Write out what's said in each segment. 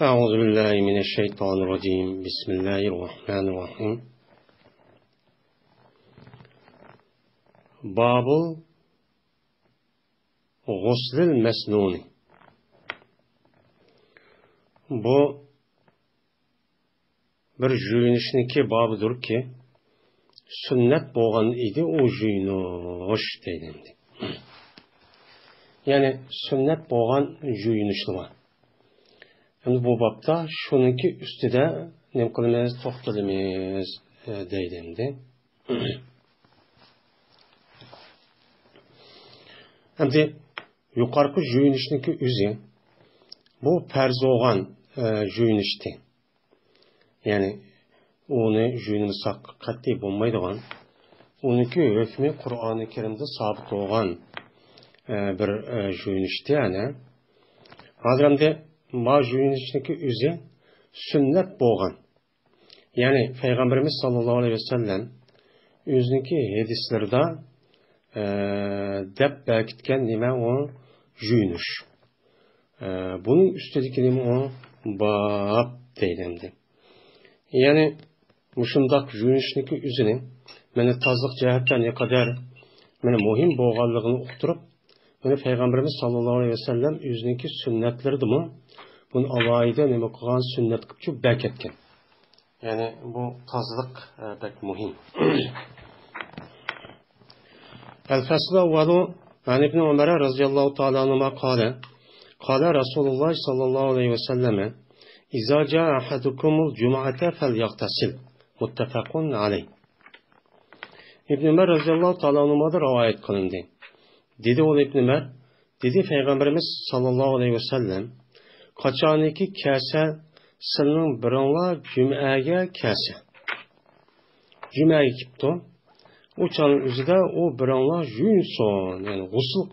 أعوذ بالله من الشيطان الرجيم بسم الله الرحمن الرحيم باب غسل المسنون. Bu bir juyunishninki bobidir ki sünnet bo'lgan edi o juyunish deydi. Ya'ni sünnet bo'lgan juyunishlar. Endi bu bobda shuniki ustida nima qilamiz, to'xtalamiz deydi endi. Endi yuqorqi juyunishniki o'zi bu farz bo'lgan juyunishdi. Ya'ni uni juyunmasak qat'iy bo'lmaydigan, uniki hukmi Qur'oni Karimda sabit bo'lgan bir juyunishdi. Ana hozirda ma juyunishniki o'zi sunnat bo'lgan. Ya'ni Payg'ambarimiz sollallohu alayhi vasallam o'ziniki hadislarda deb belirtgan nima o juyunish. Bunun üstündeki nima o bab deyildi. Yani muşundak juyunishniki o'zini mana tozliq jihatdan ne kadar mana muhim bo'lganligini uqtirib, mana Payg'ambarimiz sollallohu alayhi vasallam o'ziniki sunnatlaridimi bunu alayida nima qilgan sunnat qilib beketgan. Yani bu tozliq pek muhim. El-Fasl awwalu an ibn Umar radhiyallahu ta'ala anhuma qala Rasulullah sallallahu aleyhi ve selleme İza jaa ahadukumul cum'ate felyaghtasil. Muttefakun aleyh. İbn Ömer radhiyallahu ta'ala anhuma'da rivayet kılındı. Dedi o İbn Ömer, dedi Peygamberimiz sallallahu aleyhi ve sellem qaçaniki kase silning birinla cum'aga kase. Cum'aga kipti. O çanın üzerinde o birinla juyunson, yani gusül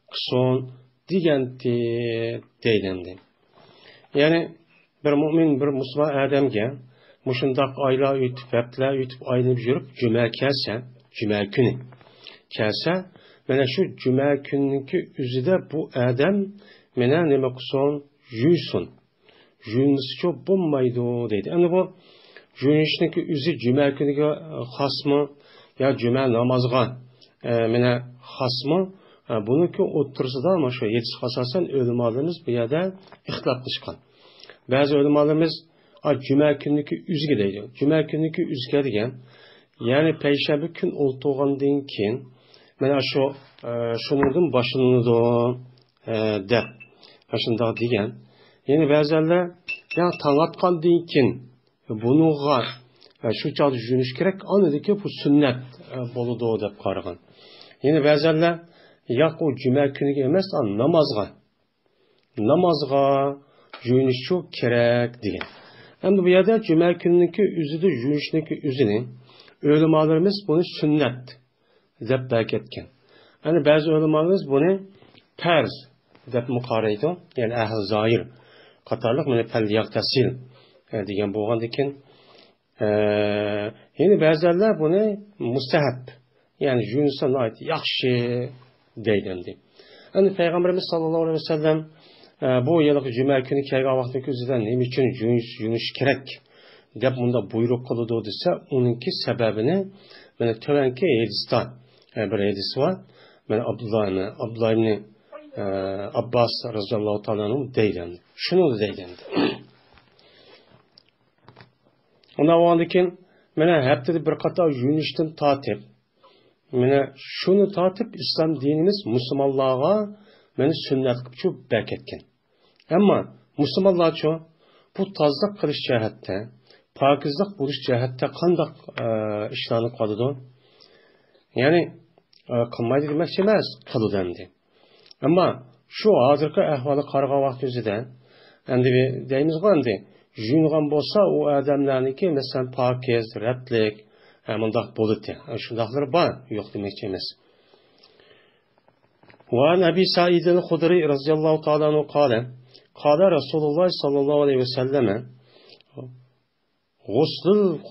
qilson degandi deyildi. Yani bir mümin, bir Müslüman adamga mushundaq oylar o'tib, vaqtlar o'tib, aylanib yurib, juma kelsa, juma kuni kelsa, mana shu juma kunninki o'zida bu odam mena nima qilsin, juysin. Juyunisi bo'lmaydi deydi. Endi bu juyunishniki o'zi juma kuniga xosmi ya cuma namazga mena xosmi? Buniki o'ttirsida mana shu yetisi asosan ulamolarimiz bu yerda ixtilof qilishgan. Ba'zi ulamolarimiz cuma kuniki o'ziga deydi. Cuma kuniki o'ziga degan, ya'ni payshanba kun o'ltirgandan keyin mana shu shuningdan boshlanadi deb shundoq degan. Ya'ni ba'zilar ya tong otgandan keyin buningga shu chog'da juyunish kerak, anadiki bu sunnat bo'ladi deb qaragan. Ya'ni ba'zilar yo'q u juma kuniga emas, namozga juyunish kerak degan. Endi bu yerda juma kuniki o'zida juyunishniki o'zini ulamolarimiz buni sunnat deb belirtgan. Ya'ni ba'zi ulamolarimiz buni farz deb muqarraydi. Ya'ni ahli zoir qatorliq mana falyaqtasil degan bo'lgandan keyin ya'ni ba'zilar buni mustahab, ya'ni juyunsan yaxshi deydi. Endi Payg'ambarimiz sollallohu alayhi vasallam bu yilgi juma kuni kelgan vaqtda o'zidan nima uchun juyunish kerak deb bunda buyruq qildi desa, uningki sababini mana to'vanki hadisda bir hadis bor. Mana Abdullah ibn Abbas roziyallohu ta'ala anhu deydi. Shuni deydi. Ondan keyin mana haftada bir qator juyunishdan tortib, mana shuni tortib islom dinimiz musulmonlarga mana sunnat qilib beketgan. Ammo musulmonlar bu tozliq qilish jihatda, pokizlik bo'lish jihatda qanday ishlarni qiladi? Ya'ni qilmaydi demoqchi emas, qiladi endi. Ammo shu hozirgi ahvolga qaragan vaqt o'zida endi deymizga endi juyungan bo'lsa u odamlarniki masalan pokiz, ratlik mundaq bo'ladi. Shundaqlar bor, yo'q demoqchi emas. Va Nabi Said al-Khudri radhiyallohu ta'ala anhu qala Rasululloh sallallohu alayhi vasallam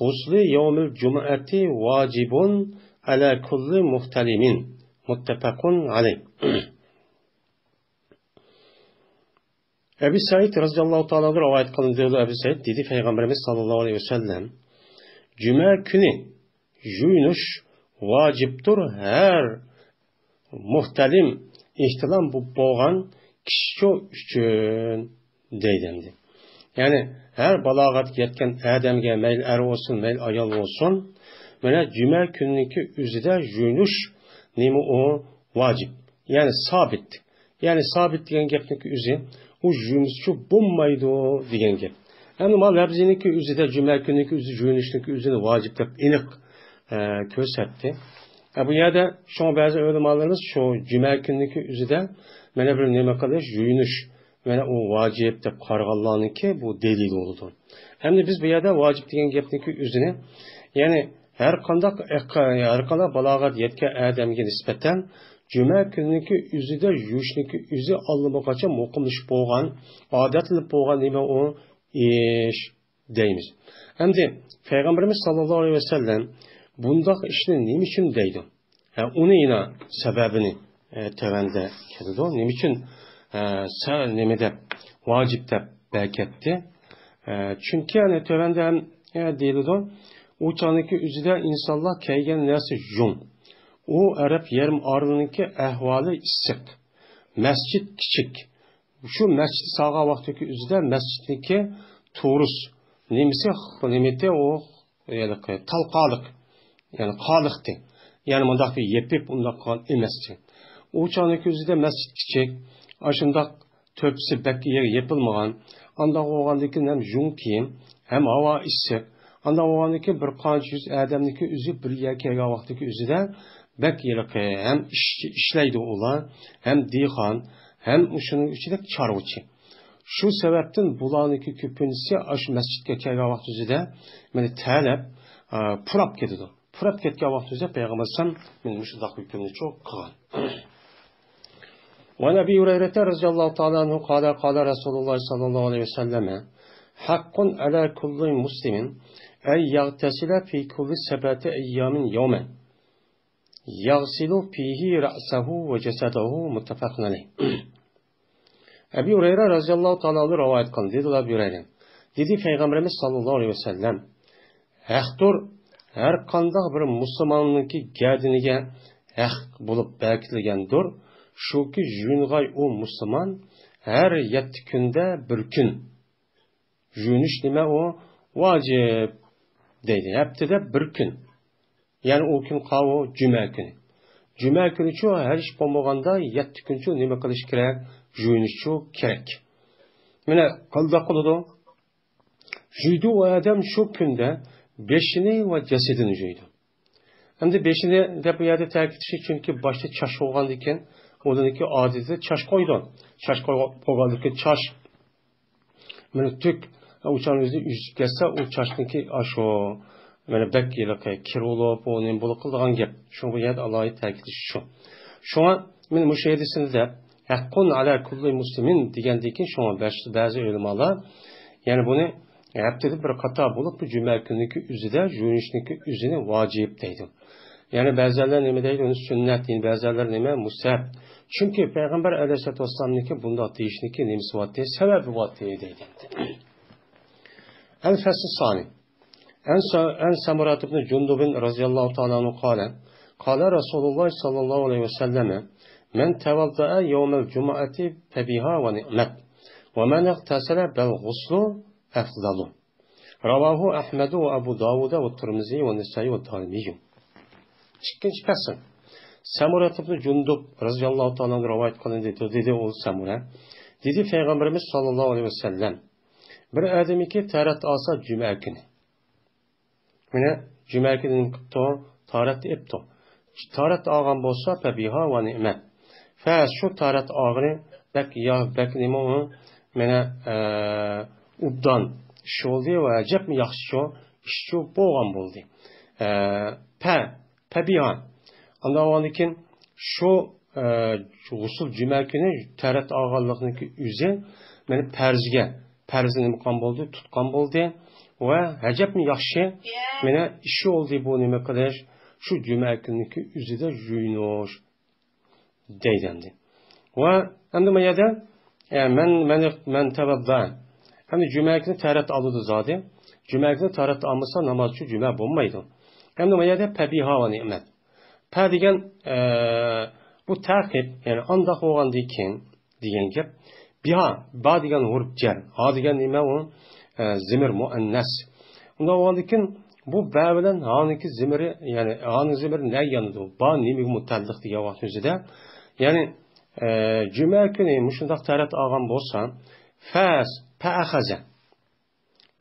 Gusli yawmil jum'ati vacibun ala kulli muhtalimin. Muttefakun alayh. Ebu Said radıyallahu ta'ala rivayet kılındı. Ebu Said dedi Peygamberimiz sallallahu aleyhi ve sellem Cuma günü yuyunuş vaciptir her muhtalim ihtilam bu boğan kişi üçün deydi. Yani her balagat yetken adamga meyl er olsun meyl ayol olsun böyle cuma günüki üzüde yuyunuş nemi o vacip. Yani sabit. Yani sabit diyen gepniki üzü o yuyunuşçu bulmaydı diyen gep. Yani mal labziniki üzüde cuma günüki üzü yuyunuşniki üzünü vacip dep inik kösetti. Bu yerde şu bazı öğrenmalarımız şu cuma günüki üzüde mene bir neme kadar yuyunuş mene o vacip dep qarğanlarınki bu delil oldu. Hem de biz bu yerde vacip diyen gepniki üzüne yani her kanda balagat yetke adamga nispeten cuma günüki üzüde yuyuşniki üzü alınmaqacha muqimlish bo'lgan, odatli bo'lgan nima o ish deymiz. Hem de Peygamberimiz sallallahu aleyhi ve sellem bundaq ishni nima uchun deydi? Uni yine sebebini tevende keldi. Nima uchun nima deb vacip deb belketti? Çünkü yani tevende ham deyildi. O çaniki üzüde insanlar keygen nesi yum. O Arap yarım aralığındaki ahvali issiq. Mescid küçük. Şu mescid sağa vaxtdaki üzüde mesciddeki turus. Nemisi o talqalık. Yani qalıqtı. Yani mundaq bir yepip undaq qal emesçi. O çaniki üzüde mescid küçük. Aşındaq töpsi bekki yer yapılmagan. Andaq oğandaki hem yum kiyim hem hava issiq. Anda oğandaki bir qancha yüz adamniki üzü bir yerkega vaxtdaki üzüde bek yılıqı hem işleydi olar, hem dihan, hem şunun içinde çarvıçı. Şu sebepten bulaniki köpüncesi aş mescidge kelga vaxt üzüde meni talep purap ketidi. Purap ketgan vaxt üzüde Peygamber sallam meni şundaq hükümni çok qilgan. Ve Ebu Hureyre radıyallahu ta'ala anhu qala Resulullah sallallahu aleyhi ve selleme hakkun ala kulli muslimin ey yagtasila fi kulli sebati eyyamin yawmen yagsilu fihi ra'sahu ve cesadahu muttafaqun aleyh. Ebu Hureyre radıyallahu ta'ala rivayet kıldı. Dedi Ebu Hureyre. Dedi Peygamberimiz sallallahu aleyhi ve sellem haqdur her qandaq bir musulmonniki gadiniga haq bo'lib belgilangandir. Şu ki juyungay o musulmon her 7 kunda bir kun juyunish nima o vacip deydi. Haftada bir kun. Yani o gün qavo cuma günü. Cuma günü şu her iş bo'lmaganda 7 kun şu nima qilish kerak? Juyunish şu kerak. Mana qanday qiladi? Juydu o adam şu kunda beşini ve cesedini juydu. Hem de beşini de bu yerde ta'kidlashi çünkü başta chash bo'lgan ekan, o'diniki odati chash qo'ydi. Chash qo'yganligi chash mana tük uçağınızı yüzüp gelse o çaştaki aşo mana bek yılıqı kirolop onun bulu qildigan gap. Şu bu yerde Allah'ı ta'kidi şu. Şuna men bu şeydesinde de haqqun ala kulli muslimin degandan şuna bazı ulamalar yani bunu haftada bir qata bulup bu cuma günüki üzüde juyunishniki üzünü vacip deydi. Yani bazılar nima deydi? Onu sünnet deydi, bazılar nima musab. Çünkü Peygamber aleyhissalatu vesselam'niki bunda deyishniki nimasi vati sebebi vati deydi. El-Fasl Sani. En Samurat ibn Cundub'in radıyallahu ta'ala anhu kâle Resulullah sallallahu aleyhi ve selleme men tevadda'a yevmel cuma'ati febiha ve ni'met ve men ightasala bel guslu efdalu. Ravahu Ahmedu ve Abu Davud ve Tirmizi ve Nesai ve Tirmizi. İkinci fasl. Samurat ibn Cundub radıyallahu ta'ala anhu rivayet kılındı dedi o Samurat. Dedi Peygamberimiz sallallahu aleyhi ve sellem bir adamiki tarat alsa cuma günü. Yine cuma günü tarat epto. Tarat algan bolsa febiha ve ni'met. Fa şu tarat algını bek ya bek nima o mena ubdan şoldi ve acep mi yaxşı işçi bolgan boldi. Febiha. Andavandikin şu usul cuma günü tarat alganlıqniki üze meni perzge perzini muqam boldi, tutqan boldi ve acep mi yaxşı mena işi oldu bu nima qilish şu cuma günüki üzüde juyunuş deydendi. Ve hem de mayada Men tevabba. Hem cuma günü taharet aldı zaten. Cuma günü taharet almasa namaz şu cuma bulmaydı. Hem de mayada pebiha ve nimet. Pa degan bu ta'qib, ya'ni andaq bo'lgandan keyin degan gap. Biha ba degan hurf jar. Ha degan nima u? Zimir muannas. Unda bo'lgandan keyin bu ba bilan haniki zimiri, ya'ni hani zimiri ne yanıdı? Ba nima mutalliq degan vaqt o'zida, ya'ni cuma kuni mushundaq tarat olgan bo'lsa, fas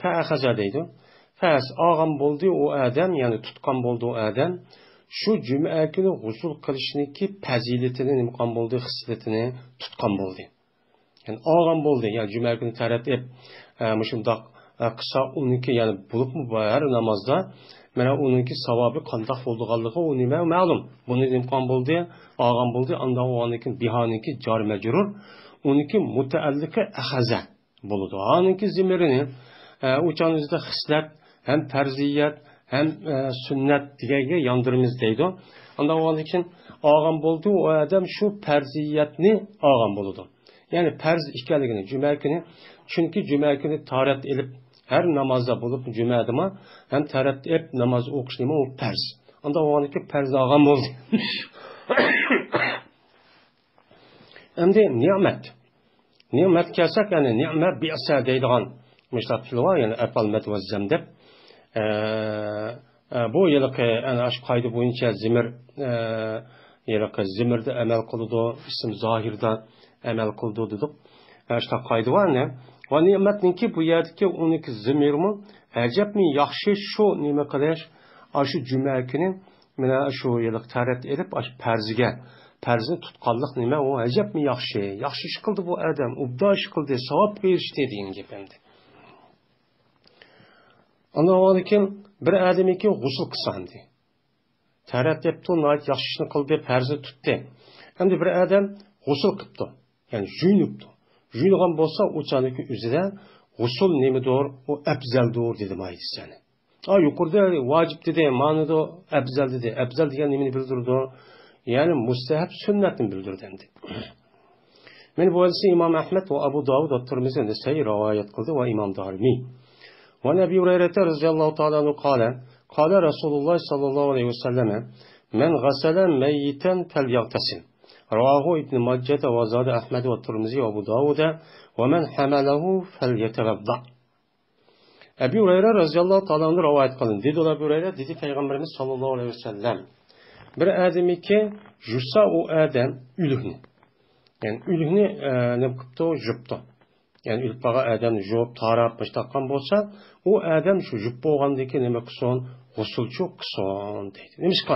pa'axaza deydi. Fas olgan bo'ldi u odam, ya'ni tutgan bo'ldi u odam. Şu cuma günü g'usl qilishninki fazilatini nima qilgan bo'ldi, xislatini tutgan bo'ldi. Yani olgan bo'ldi, ya'ni cuma kuni taratib, mushundaq qilsa uniki, ya'ni bo'libmi har namozda mana uniki savobi qandoq bo'lganligi u nima ma'lum. Buni nima qilgan bo'ldi, olgan bo'ldi, unda o'niki bihaniki jar majrur, uniki mutaalliqi axaza bo'ladi. Haniki zimirini uçanızda xislat hem farziyat hem sünnet digenge yandırımız deydi. Ondan onun için ağam buldu o adam şu farziyatni ağam buldu. Yani farz işgaligini cuma günü, çünkü cuma günü taharet edip her namazda bulup cuma'da hem taharet edip namaz okuşlayma o farz. Ondan onun için farz ağam buldu. Hem de nimet kelsek, yani nimet bi'sa deydiğen müştakil var, yani efalmet ve zemdep. Bu yılki ana aşk kaydı boyunca zimirde emel kıldı, isim zahirde emel kıldı dedik. İşte kaydı var ne? Ve nimetin ki bu yerdeki onunki zimir mi? Acep mi yaxşı şu nime kadar aşı cuma günü mina şu yıllık taharet edip aşı perzini tutkallık nime o acep mi yaxşı iş kıldı bu adam, ubda iş kıldı, savap verişti deyin gibi. Ondan keyin bir odam ekan g'usl qilsandi. Tarat debdi, nayt yaxshishni qildi, farzi tutdi. Endi bir odam g'usl qilibdi. Ya'ni juyunibdi. Juyungan bo'lsa, o'chaniki o'zida g'usl nimidir, u afzaldir dedi maydisani. Yuqorida vojib dedi, ma'noda afzal dedi. Afzal degan nimani bildirdi? Ya'ni mustahab sunnatni bildirdi endi. Men bu hadisni Imom Ahmad va Abu Dovud va Tirmizi Nasai rivoyat qildi va Imom Darimiy. وعن أبي هريرة رضي الله تعالى عنه قال رسول الله صلى الله عليه وسلم من غسل ميتا فليغتسل رواه ابن ماجه وزاد أحمد والترمذي وأبو داود ومن حمله فليتوضأ. Ebu Hureyre radıyallahu ta'ala anhu rivayet kılın. Dedi Ebu Hureyre, dedi Peygamberimiz sallallahu aleyhi ve sellem. Bir adamı ki jussa o adam ülühni. Yani ülühni ne kıptı o jüptü. Yani ülpağa adam jop tarapmış takkan bolsa, o adam şu jup bolgandaki neme kıson, g'usulchu kıson deydi. Demiş ki,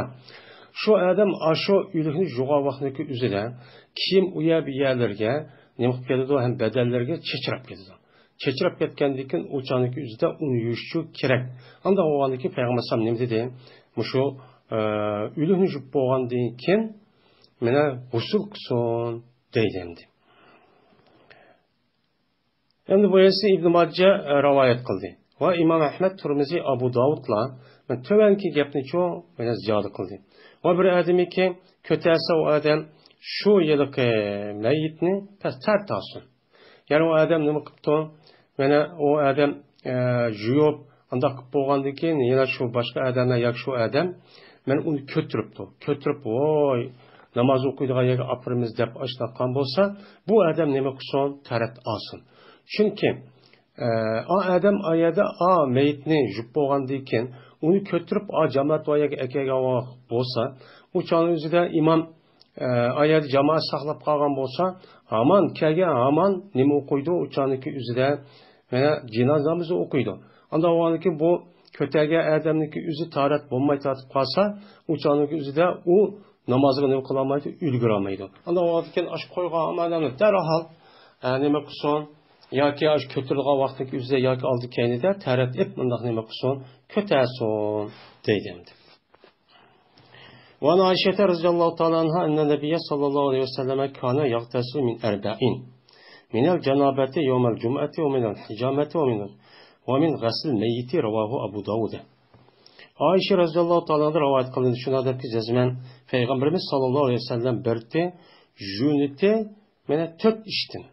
şu adam aşo ülühni juğa vaxtındaki üzere, kim uya bir yerlerge, neme kıp geldi hem bedellerge çeçirap geldi. Çeçirap getkendeki uçandaki üzere onu yuşçu kerek. Anda o andaki Peygamber neme dedi, şu ülühni jup bolgandaki mene g'usul kıson deydi. Endi bu esi İbn Majja rivayet kıldı. Ve İmam Ahmed, Tirmizi, Abu Davud'la men tövenki gapni çoğ mene ziyoda kıldı. Ve bir adamı ki kötelse o adam şu yıllık meyyitni tert alsın. Yani o adam nima qıptı? Mene o adam juyup andaq qıp bolgandan keyin yana şu başka adamlar yak şu adam men onu kötürüp oy namoz o'qiydigan yerga apirimiz deb ashlaqan bo'lsa, bu adam nima qilsin? Tarat olsin. Çünkü adam ayada meyitni jup bolgandan keyin uni kötürüp jamoat voyaga akaga bo'lsa, u chog'ning o'zida imom ayat jamoat saqlab qolgan bo'lsa, aman nima o'qiydi? U chog'niki o'zida mana jinozamizni o'qiydi. Unda o'g'aniki bu kötega adamniki o'zi tarat bo'lmay tatib qolsa, u chog'niki o'zida u namozga nima qila olmaydi, ulgura olmaydi. Unda o'g'aniki ash qo'ygan amallarni darhol nima qilsin? Yoki aş kötülüğe vaxtdaki üzere yoki aldı kendide tarat et bundak nima qilsin, kötəsin deydi. Ve ana Ayşe radhiyallahu ta'ala anha enne Nebiye sallallahu aleyhi ve selleme kana yagtasil min erba'in. Minel cenabeti yevmel cum'ati ve minel hicameti ve min ghasil meyyiti ravahu Abu Davud. Ayşe radhiyallahu ta'ala anha rivayet kılındı. Şunadır ki cezmen Peygamberimiz sallallahu aleyhi ve sellem berdi jüniti mene tört iştin.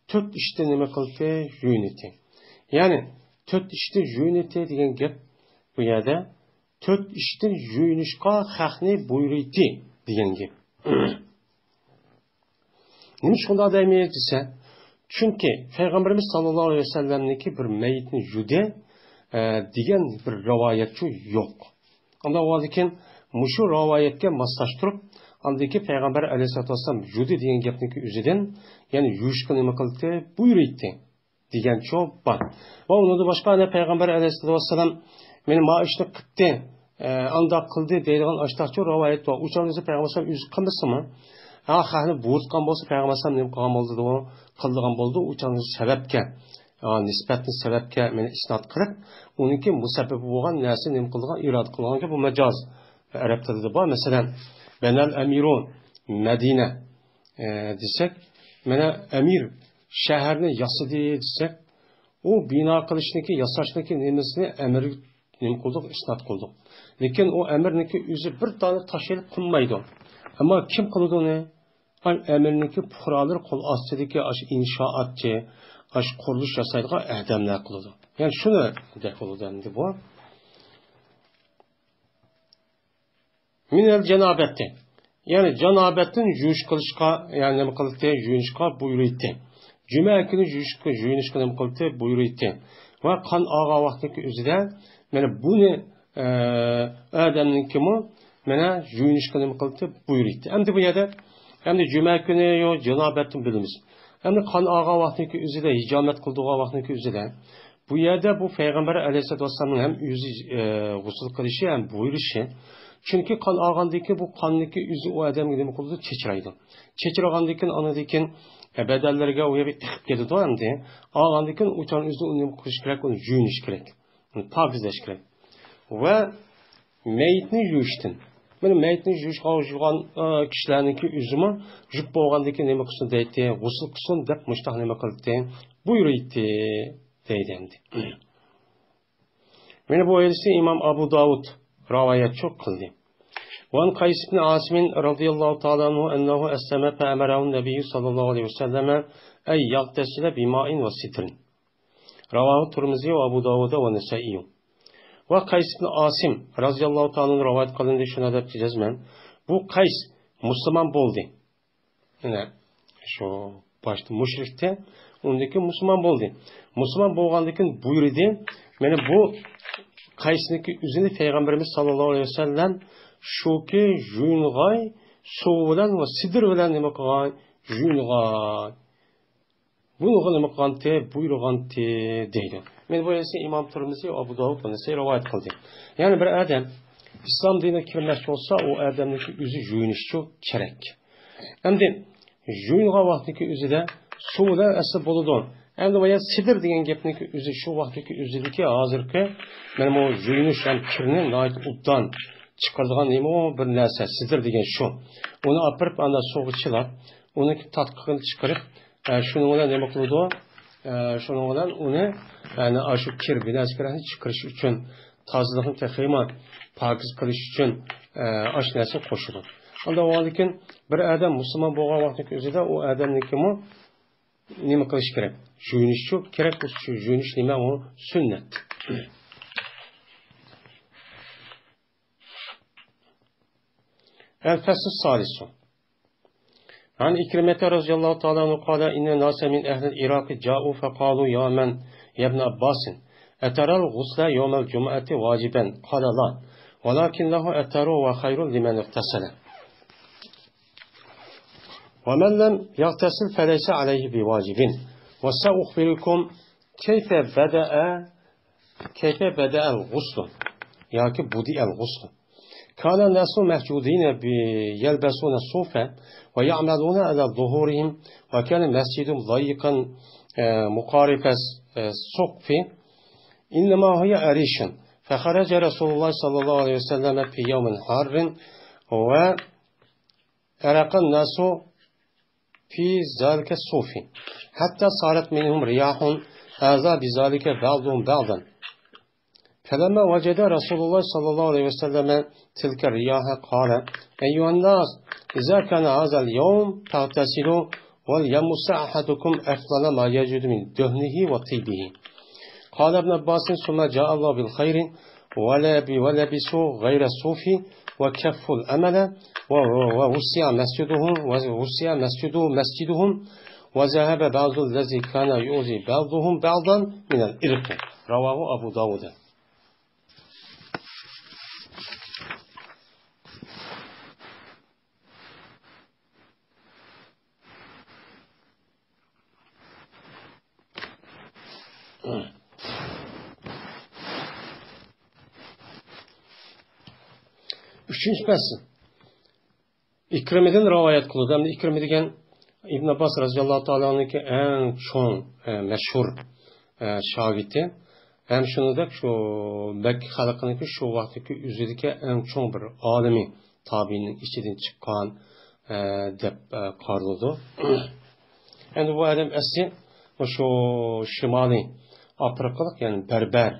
to'rt ishda nima qildi? Yuyuniti. Ya'ni to'rt ishda yuyuniti degan gap bu yerda to'rt ishda yuyunishga haqni buyurdi degan gap. Nima shunda deymiz desa, chunki Payg'ambarimiz sollallohu alayhi vasallamniki bir mayitni yudi degan bir rivoyatchi yo'q. Unda o'zikin mushu rivoyatga moslashtirib, andiki Payg'ambar alayhisolatu vasallam yudi degan gapniki o'zidan, ya'ni yuyishga nima qildi? Buyurdi degan cho'p bor. Va unda boshqa ana Payg'ambar alayhisolatu vasallam meni ma ishni qildi, anda qildi deydigan ashtachi rivoyat bor. Uchinchisi Payg'ambar o'zi qilmasimi? Xahni buğutqan bolsa Peygamberimiz nima qilgan bo'ldi deb qildigan bo'ldi. Uchinchisi sababga, nisbatni sababga meni isnot qilib, uniki musabbibi bo'lgan narsa nima qilgan, irod qilganki bu majoz. Arab tilida bor. Masalan, Benal Amirun Madina desek, mana amir shaharni yasadi desek, u bino qilishniki, yasashniki nimasini amir nima qildik, isnot qildik. Lekin u amirniki o'zi bir dona tashilib qilmaydi. Ama kim qiladi uni? Amirniki puhralar qo'l ostidagi inshootchi, qurilish yasaydigan odamlar qiladi. Ya'ni shuni deb bo'ladi bu. Minel janobati. Ya'ni janobatdan yuvish qilishga, ya'ni nima qildi? Yuvishga buyurdi. Juma kuni yuvishga nima qildi? Buyurdi. Va qon og'a vaqtdagi o'zida mana buni odamniki mana yuvishga nima qildi? Buyurdi. Endi bu yerda endi juma kuni yo janobatni bilamiz. Endi qon og'a vaqtdagi o'zida hijomat qildigan vaqtdagi o'zida bu yerda bu Payg'ambar alayhisolatu vasallamning ham o'zi g'usl qilishi ham buyurishi. Chunki qon og'andiki bu qonniki o'zi u odamga nima qildi? Chechiraydi. Chechirgandan anadan badallarga u yerga tiqib ketadi endi. Og'andan o'chan o'zi uni nima qilish kerak? Uni yuvinish kerak. Uni pokizlash kerak. Va mayitni yuvishdan. Mana mayitni yuvishga o'xshagan kishilarniki o'zimi yuvib bo'lgandan nima qilsin deydi? G'usl qilsin deb mushtaq nima qildi? Buyurdi deydi endi. Mana bu hadisni Imom Abu Davud rivoyat çok kıldı. Van Qays ibn Asim radıyallahu ta'ala anhu ennehu esleme fe'emerahu nebiyyü sallallahu aleyhi ve selleme ey yagtesile bima'in ve sitrin. Ravahu Tirmizi ve Abu Davud ve Nesai'yu. Ve Qays ibn Asim radıyallahu ta'ala anhu rivayet kılındı şuna da cezmen. Bu Qays Müslüman boldu. Yani şu başta müşrikte ondaki Müslüman boldu. Müslüman bolgandıkın buyurdu. Yani bu Qaysniki üzünü Peygamberimiz sallallahu aleyhi ve sellem şuki yuyungay su bilan ve sidir bilan nima qilgan? Yuyungay. Bunu nima qilgante? Buyurgante deydi. Men bu esa Imom Tirmizi ve Abu Davud buni rivoyat qildi. Ya'ni bir odam islom diniga kirmoqchi bo'lsa, u odamniki o'zi yuyinishi kerak. Endi yuyungan vaqtniki o'zida suv bilan asl bo'ladi. Endi bu yer sidir degan gapniki o'zi shu vaqtdagi o'zidagi hozirgi mana bu yuyinish ham kirni noit ubdan chiqaradigan nima bir narsa sidir degan shu. Uni olib anda suvga chilab, uni tatqiqini chiqarib, shuni bilan nima qiladi? Shuni bilan uni yani shu kir binasini chiqarish uchun, tozalikni texima pokiz qilish uchun ash narsa qo'shiladi. Unda lekin bir odam musulmon bo'lgan vaqtdagi o'zida u odamniki nima qilish kerak? Yuyinish çok kerak. Şu yuyinish nima? O sünnet. El-Fasl Salisu. An İkrimete radıyallahu ta'ala anhu qala inne nase min ehlil Iraqi ca'u faqalu ya men ibn Abbas ataral ghusla yawmal cum'ati vaciben qala la walakin lahu ataru wa khayrun liman ihtasala. Ve men lem yagtasil feleysa aleyhi biwacibin. وسأخبركم كيف بدأ الغسل يعني بدأ الغسل كان الناس محجودين يلبسون الصوف ويعملون على ظهورهم وكان المسجد ضيقا مقارب السقف إنما هي أريش فخرج رسول الله صلى الله عليه وسلم في يوم حار وأرق الناس في ذلك الصوف حتى صارت منهم رياح آذى بذلك بعضهم بعضا فلما وجد رسول الله صلى الله عليه وسلم تلك الرياح قال أيها الناس إذا كان هذا اليوم تغتسلوا وَلْيَمُسَّ أَحَدُكُمْ أَفْضَلَ مَا يَجِدُ مِنْ دُهْنِهِ وَطِيبِهِ. قال ابن عباس ثم جاء الله بالخير ولبسوا غير الصوف وكفوا الأمل ووسع مسجدهم وذهب بعض الذي كان يؤذي بعضهم بعضا من الإرق. رواه أبو داود. Üçüncü fasl. İkrimeden rivayet kıldı. Hem de İkrime degen İbn Abbas radıyallahu ta'ala'nınki en çoğun meşhur şagirdi. Hem şunu da şu Mekke halkınınki şu vaktiki üzerindeki en çoğun bir alimi tabiinin içinden çıkan dep karlıdı. Yani bu adam esli şu şimali Afrikalık yani Berber,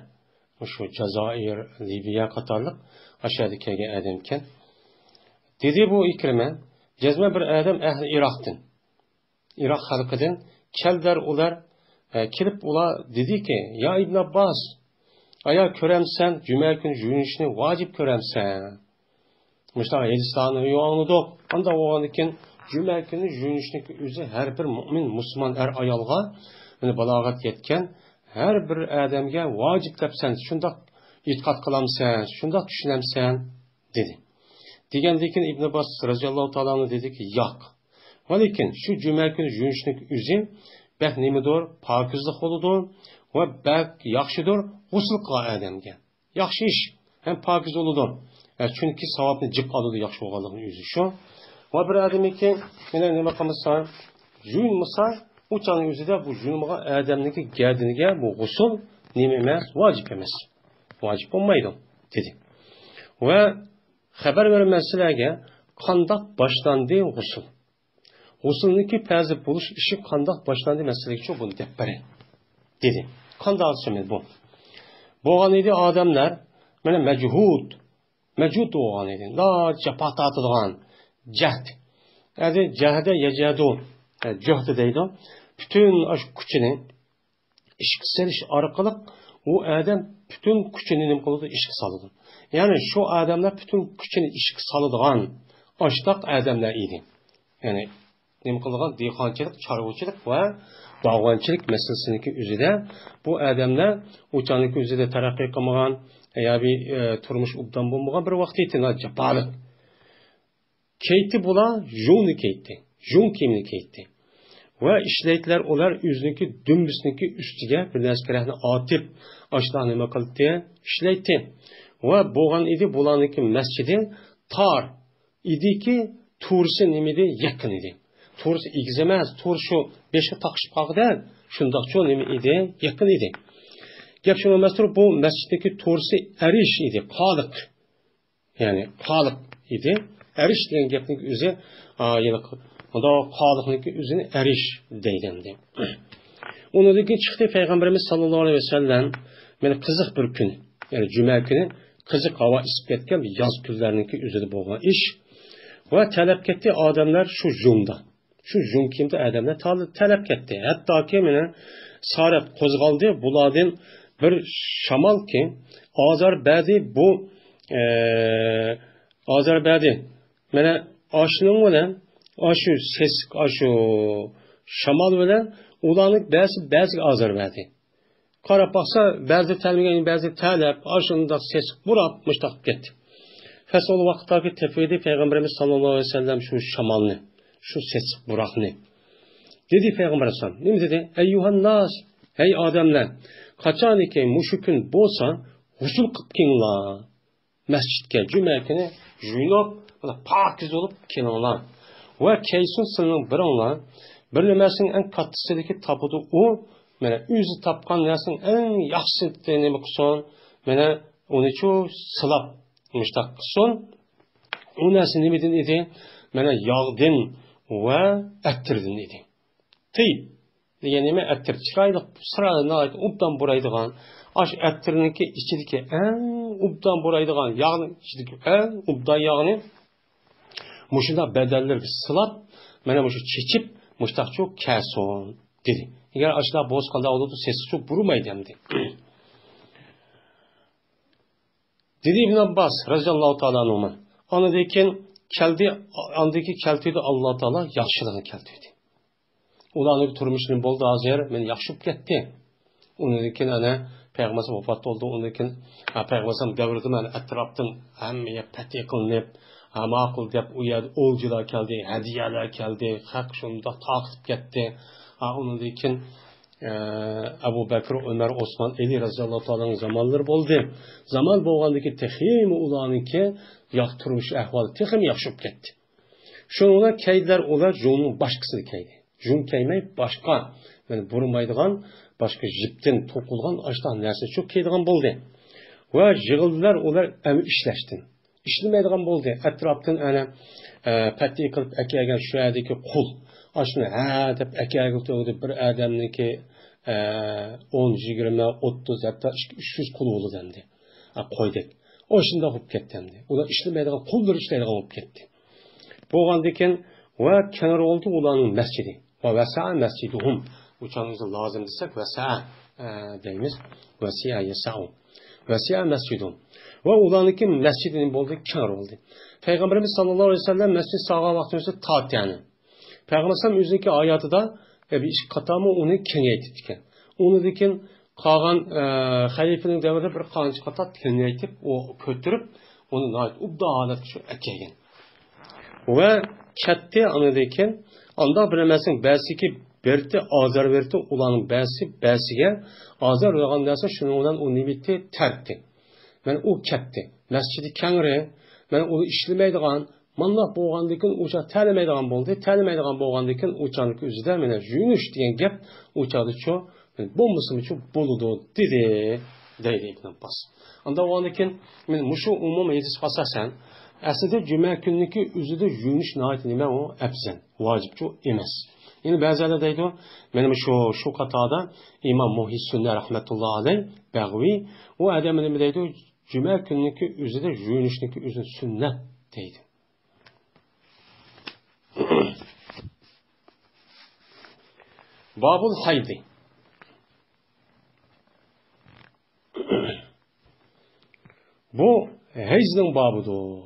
şu Cezayir, Libya katarlık aşağıdaki adamken. Dedi bu İkrime, cezme bir adam ehli Irak'tın. Irak halkıdın. Kelder ular, kilip ula dedi ki, ya İbn Abbas, aya köremsen, cümle günü jünüşünü vacip köremsen. Müştah Edistan'ı yoğunuduk. Anda o anıkin cümle günü jünüşünü üzü her bir mümin, Müslüman er ayalga, balagat yetken, her bir adamga vacip depsen, şundak itiqat kılamsan, şundak düşünemsen, dedi. Degendekin İbn Abbas radıyallahu ta'ala dedi ki, yok. Lakin şu cümle günü jünüşünü üzü, bek nemidir, pakizlik oludur, ve bek yakşıdır, gusıl kıla adamga. Yakşı iş, hem pakiz oludur. Çünkü savabını cip alıdı yakşı oğalığın üzü şu. Ve bir adamı ki, yine ne bakamızsa, jünmüsa, uçanın üzü de bu jünmüga adamdaki gerdinige bu gusul nememez, vacip emez. Vacip olmaydı, dedi. Ve haber vermesilerge, kandak başlandı gusul. Gusulunki pezip buluş işi kandak başlandı meseleki çok bunu deppere, dedi. Kandak sömedi bu. Boğan idi adamlar, böyle mecud oğan idi. Da cepata atıdığan, cehd. Yani cehde yecedu, cehd deydi. Bütün aşk küçünün, işkisel iş arkalık, o adam bütün küçünün kılıdı işki salıdı. Yani şu adamlar bütün küçünü işki salıdığan, aştak adamlar idi. Yani nem kılgan dehqonchilik, chorvachilik ve dağvanchilik meselesindeki üzerinde bu adamlar uçanlık üzerinde taraqqiy qilmagan, ya bir turmuş ubdan bulmagan bir vaqt etin japalık. Keyti bula juni keyti. Jun kimni keyti. Ve işleytler olar yüzünki dümbüsünki üstüge bir neskerahni atip aşağı nima qildi diye işleyti. Ve boğan idi bulaniki mescidi tar idi ki tursi nimidi yakın idi. Tursi igzemez, turşu beşe takışıp qaldı. Şundaq çoğu nimi idi, yakın idi. Gap şunu mestur bu mesciddeki tursi eriş idi, qalık. Yani qalık idi. Eriş degan gapning o'zi yana unda qalıqniki o'zini erish deydi. Undan keyin chiqdi payg'ambarimiz sallallohu alayhi vasallam meni qiziq bir kun, ya'ni juma kuni qiziq havo isib ketgan yoz kunlariniki o'zida bo'lgan ish va talab ketdi odamlar shu jumda. Shu jum kimda odamlar talab ketdi. Hattoki meni sarat qo'zg'aldi bulardan bir shamol ki Ozarbadi bu Ozarbadi mana oshning bilan aşı ses, aşı şamal bilen ulanık bazı azar verdi. Qarab baxsa, bazı təlməyən, bazı tələb, aşında ses burapmış da getdi. Fəs o vaxtdakı tefvidi Peyğəmbərimiz sallallahu aleyhi ve sellem şu şamalını, şu ses buraqını. Dedi Peyğəmbər sallam, ne dedi? Eyyuhan nas, hey adamlar, qaçan ki müşükün bolsa, husul qıpkinla, məscidkə, cüməkini juyunub, pakiz olub kinanlar. Ve keysun sınırın bir onla, bir nüməsinin en katlısideki tabudu o, mene üzü tapkan nəsinin en yaxşı denemi kusun, mene onu çoğu sılap müştak kusun, o nəsin nemedin idi, mene yağdın ve ettirdin idi. Tıyip, diyenime ettir, çıraylık sırayla ait ubdan buraydıgan, aş ettirinki içideki en ubdan buraydıgan, yağın içideki en ubdan yağını, muşunda bedelleri sılap, mene muşu çeçip, Muştaqçu kəsun dedi. Eğer aşılar boz qanda olurdu, sesi çok burumaydı demdi. Dedi İbn Abbas radiyallahu ta'ala anhuma. Anadaki keltiydi Allah Taala yaxşılığını keltiydi. Ulanın turmuşunun boldu az yer, men yaxşı ketdi. Onunkin ana Peygamber vefat oldu. Onunkin Peygamber davrida men atrofdan hammaga pati qilinib, ma'qul deb u yerda oljilar keldi, hadiyalar keldi, haq shunda taqib ketdi. Onunkin Abu Bakr, Ömer, Osman, Ali radiyallahu ta'ala'nın zamanları oldu. Zaman bo'lgandiki texim ulanınki yoq turmuş ahvol texim yaxshi ketdi. Şununla keydiler olar jonun başkasını keydi. Jon keymey başka yani burmaydigan başka jipten tokulgan açtan narsa çok keydigan boldu. Ve jığıldılar olar əmi işləşdin. İşləməydigan boldu. Ətrafdan ana pətti qılıb əkəgən şu yerdeki qul. Aşını deb əkəgə to'g'di bir adamniki 10, 20, 30 hatta 300 qul oldu dendi. Qo'ydik. O shunda bo'lib ketdi endi. Ular ishlaydigan qullar ishlaydigan bo'lib ketdi. Bo'lgandan va kenar oldu ularning masjidi. Va vasa'a masjiduhum. Uçanımızı lazım desek vasa'a deyimiz. Vasi'a yasa'u. Vasi'a masjidum. Ve ulanınki mescidinin boldu kenar oldu. Peygamberimiz sallallahu aleyhi ve sellem mescid sağa vaktimizi taat yani. Peygamberimizin yüzündeki ayatı da bir iş katamı onu kengeytipken. Onu dikin kalan halifenin devrede bir kancı katat kengeytip o kötürüp onu nait ubda halet şu ekegen. Ve çetti anı dikin anda bilemezsin belki ki berti azar verti ulanın belsiye azar olan derse şunu olan o nimeti terkti. Ben o ketdi. Mescidi kengre ben onu işlemeydiğen manlaq bo'lgandikin o'sha tanimaydigan bo'ldi. Tanimaydigan bo'lgandikin o'shaniki o'zida mana yunish degan gap o'chadi-chu, bo'lmasimi-chu bo'ludi dedi Ibn Abbas. Unda o'nikin men mushu umumiy yetish qasasan, aslida juma kuniki o'zida yunish nihoyat nima u afzal, vojibchu emas. Yine ba'zilar deydi, men shu qatorda Imom Muhis-Sunna rahmatullohi alayh Bag'vi u adam nima deydi? Juma kuniki o'zida yunishniki o'zi sunnat deydi. Babul haydi. Bu heyzning babudur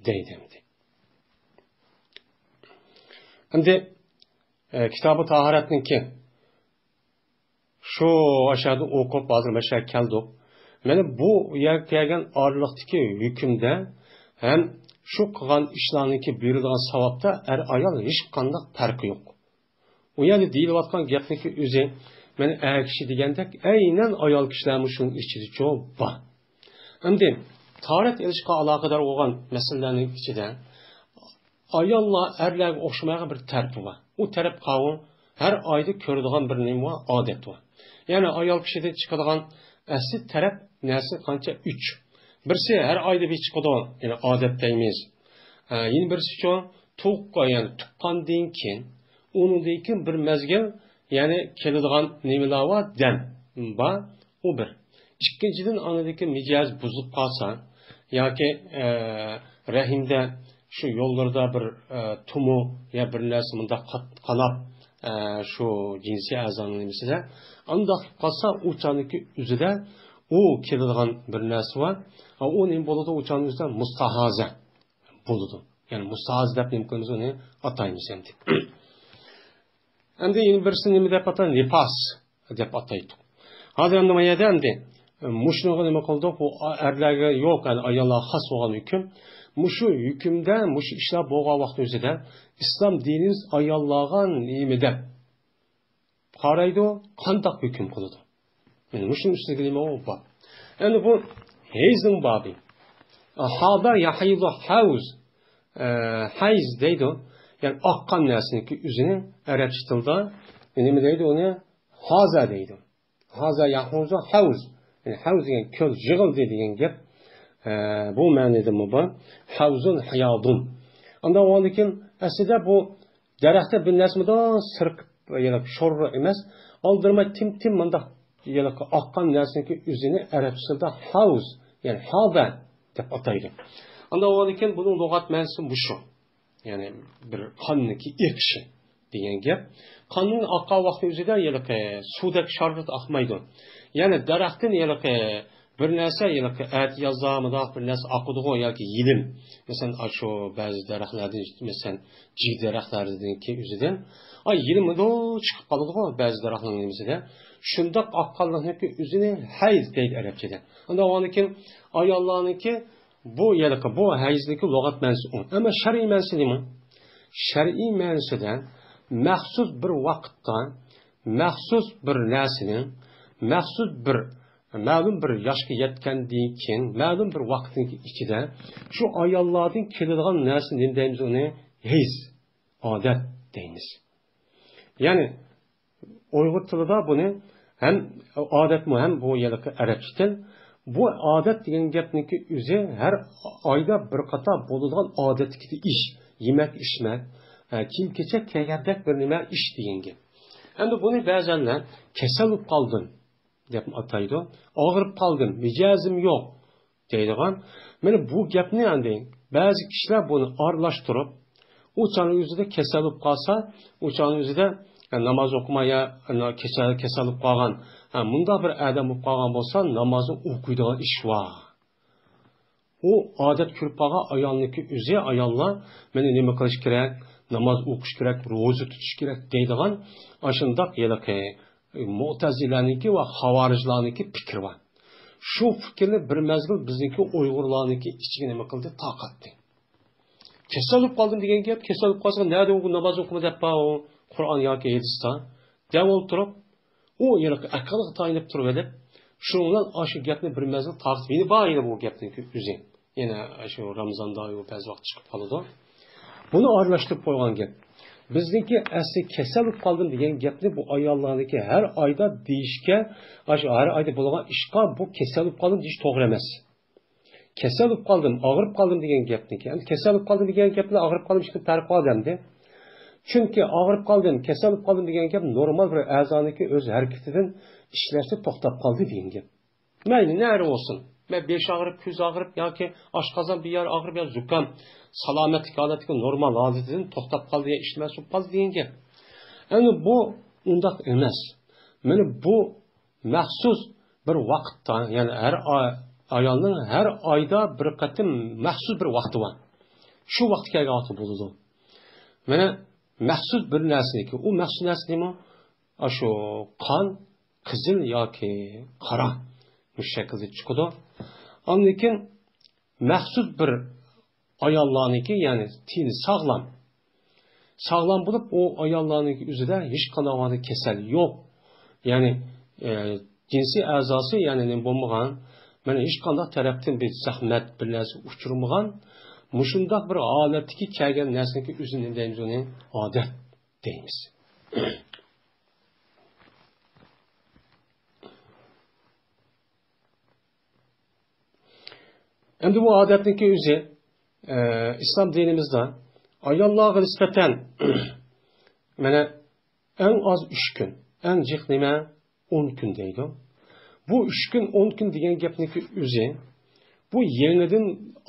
deydi. Endi kitabı taharatninki şu aşağıda okup bazı meşak keldik. Meni bu yer kelgan orliqdagi hukmda ham shu qilgan ishlarniki berilgan savobda ayol hech qanday farqi yo'q. U yerda deyilayotgan gapniki o'zi meni kishi degandek aynan ayol kishilarmi shuning ichida cho'p bor. Endi taharat ilishga aloqador bo'lgan masalalarning ichida ayollar erlarga o'xshamagan bir tarafi bor. U taraf qavun har oyda ko'radigan bir nima odat bor. Ya'ni ayol kishidan chiqadigan asli taraf narsa qancha 3. Birisi her ayda bir çıkıdan, yani adet deyimiz. Yine birisi şu, tuğqa, yani tuqqandan keyin, onun deyken bir mezgil, yani keladigan nimeler var, dem. O bir. İkinciden anadaki micaz buzulup kalsa, yoki rahimde şu yollarda bir tumu ya bir narsa bunda qanab şu cinsi a'zonning nimasiga, undaq qalsa u chaniki uzida o keladigan bir narsa var. O nima bo'ladi? O'shaning o'zida mustahaza bo'ladi. Ya'ni mustahaza deb nima qilamiz uni ataymiz endi. Endi yana birisi nima deb ataydi? Nifas deb ataydi. Hozir endi mana yerda endi mushuni nima qildik? Bu erlarga yo'q, ya'ni ayollarga xos bo'lgan hukm. Mushu hukmda, mushu ishlar bo'lgan vaqt o'zida islom dinimiz ayollarga nima deb qaraydi, qanday hukm qiladi? Yani mushuning ustiga nima bor? Endi bu heyzning babi. Hada yahidu havz. Hayz deydi. Yani aqqan narsaniki o'zini arabcha tilda nima deydi uni? Haza deydi. Haza yahuzu havz. Yani havz degan ko'l yig'ildi degan gap. Bu ma'nodami bu? Havzun hayadun. Unda o'likin aslida bu daraxtda bir narsadan sirqib yelib sho'rra emas, oldirma tim manda yelib aqqan narsaniki o'zini arabcha tilda havz, yani hada deb ataydi. Unda o'likin buning lug'at ma'nosi bu shu. Yani bir qonniki eqishi. degan gap. Qonning oqqan vaqti o'zida suvdek sharbet oqmaydi. Ya'ni daraxtdan bir narsa yozamida bir narsa oqadigan yoki yilim. Masalan, shu ba'zi daraxtlardan masalan, jig daraxtlardan o'zidan yilimida chiqib qoladigan ba'zi daraxtlarning nimasiga shundoq oqqanlikni o'zini hayz deydi arabchada. Unda o'niki ayollarniki bu hayzligi lug'at ma'nosi. Ammo shar'iy ma'nosi nima? Shar'iy ma'nosida maxsus bir vaqtda maxsus bir narsaning maxsus bir ma'lum bir yoshga yetgandan keyin ma'lum bir vaqtning ichida shu ayollardan keladigan narsa nima deymiz uni his odat deymiz. Ya'ni Uyg'ur tilida buni ham odatmi ham bu yerda arabcha til bu odat degan gapniki o'zi har oyda bir qator bo'ladigan odatdagi ish, yemak ishmak, kiyim-kechak kiygandek bir nima ish degan gap. Endi buni ba'zanlar kasal bo'lib qoldim deb ataydi. Og'rib qoldim, mijozim yo'q deydigan. Mana bu gapni endi ba'zi kishilar buni aralashtirib, o'chani o'zida kasal bo'lib qolsa, o'chani o'zida namoz o'qimaya, kasal bo'lib qolgan, bunda bir odam bo'lib qolgan bo'lsa, namozni o'qiydigan ish bor. U odat ko'rib qolgan ayolniki o'zi ayollar meni nima qilish kerak, namoz o'qish kerak, ro'za tutish kerak deydigan, shundoq Mu'tazilaniki va Xavorijlarniki fikr bor. Shu fikrni bir mezgil bizniki Uyg'urlarniki ichiga nima qildi? Taqatdi. Kasal bo'lib qoldim degan gap, kasal bo'lib qolsa, nada u namoz o'qima deb Qur'on yoki hadisda javob turib, u aqlga tayinib turib edi. Shundan shu gapni bir mezgil taqib, meni bayini bu gapni o'zi. Yana shu Ramazonda u ba'zi vaqt chiqib qoladi. Buni aralashtirib qo'ygan gap. Bizniki asli kasal bo'lib qoldim degan gapni bu ayollarniki har oyda deyishga, har oyda bo'lgan ishqa bu kasal bo'lib qoldim deyish to'g'ri emas. Kasal bo'lib qoldim, og'rib qoldim degan gapniki. Endi kasal bo'lib qoldim degan gapla og'rib qoldim ikki farq bor odamda. Chunki og'rib qoldim, kasal bo'lib qoldim degan gap normal bir a'zoniki o'z harakatidan ishlashni to'xtab qoldi degan gap. Mayli, nari bo'lsin. Men besh og'rib, ko'z og'rib yoki oshqozon bir yer og'rib yo zukam salomatlik holatiga normal holatidan to'xtab qoldi ya ishlamas bo'lib qoldi degan gap. Endi bu undoq emas. Mana bu maxsus bir vaqtda, ya'ni har ayolning har oyda bir qatim maxsus bir vaqti bor. Shu vaqtga kelgan bo'ladi. Mana maxsus bir narsaniki, u maxsus narsa nima? Shu qon qizil yoki qora bu shaklda chiqadi. Lekin maxsus bir ayollarniki, ya'ni tini sog'lom. Sog'lom bo'lib, o ayollarniki o'zida hech qanday kasal yo'q. Ya'ni jinsiy a'zosi, ya'ni nima bo'lmagan, mana hech qanday tarafdan bir zahmat bir narsa uchirmagan, mushundoq bir holatdagi kelgan narsaniki o'zini deymiz uni odat deymiz. Endi bu odatniki o'zi islom dinimizda ayollarga nisbatan mana eng oz 3 kun, eng jiq nima 10 kun deydi. Bu 3 kun 10 kun degan gapniki o'zi bu yangidan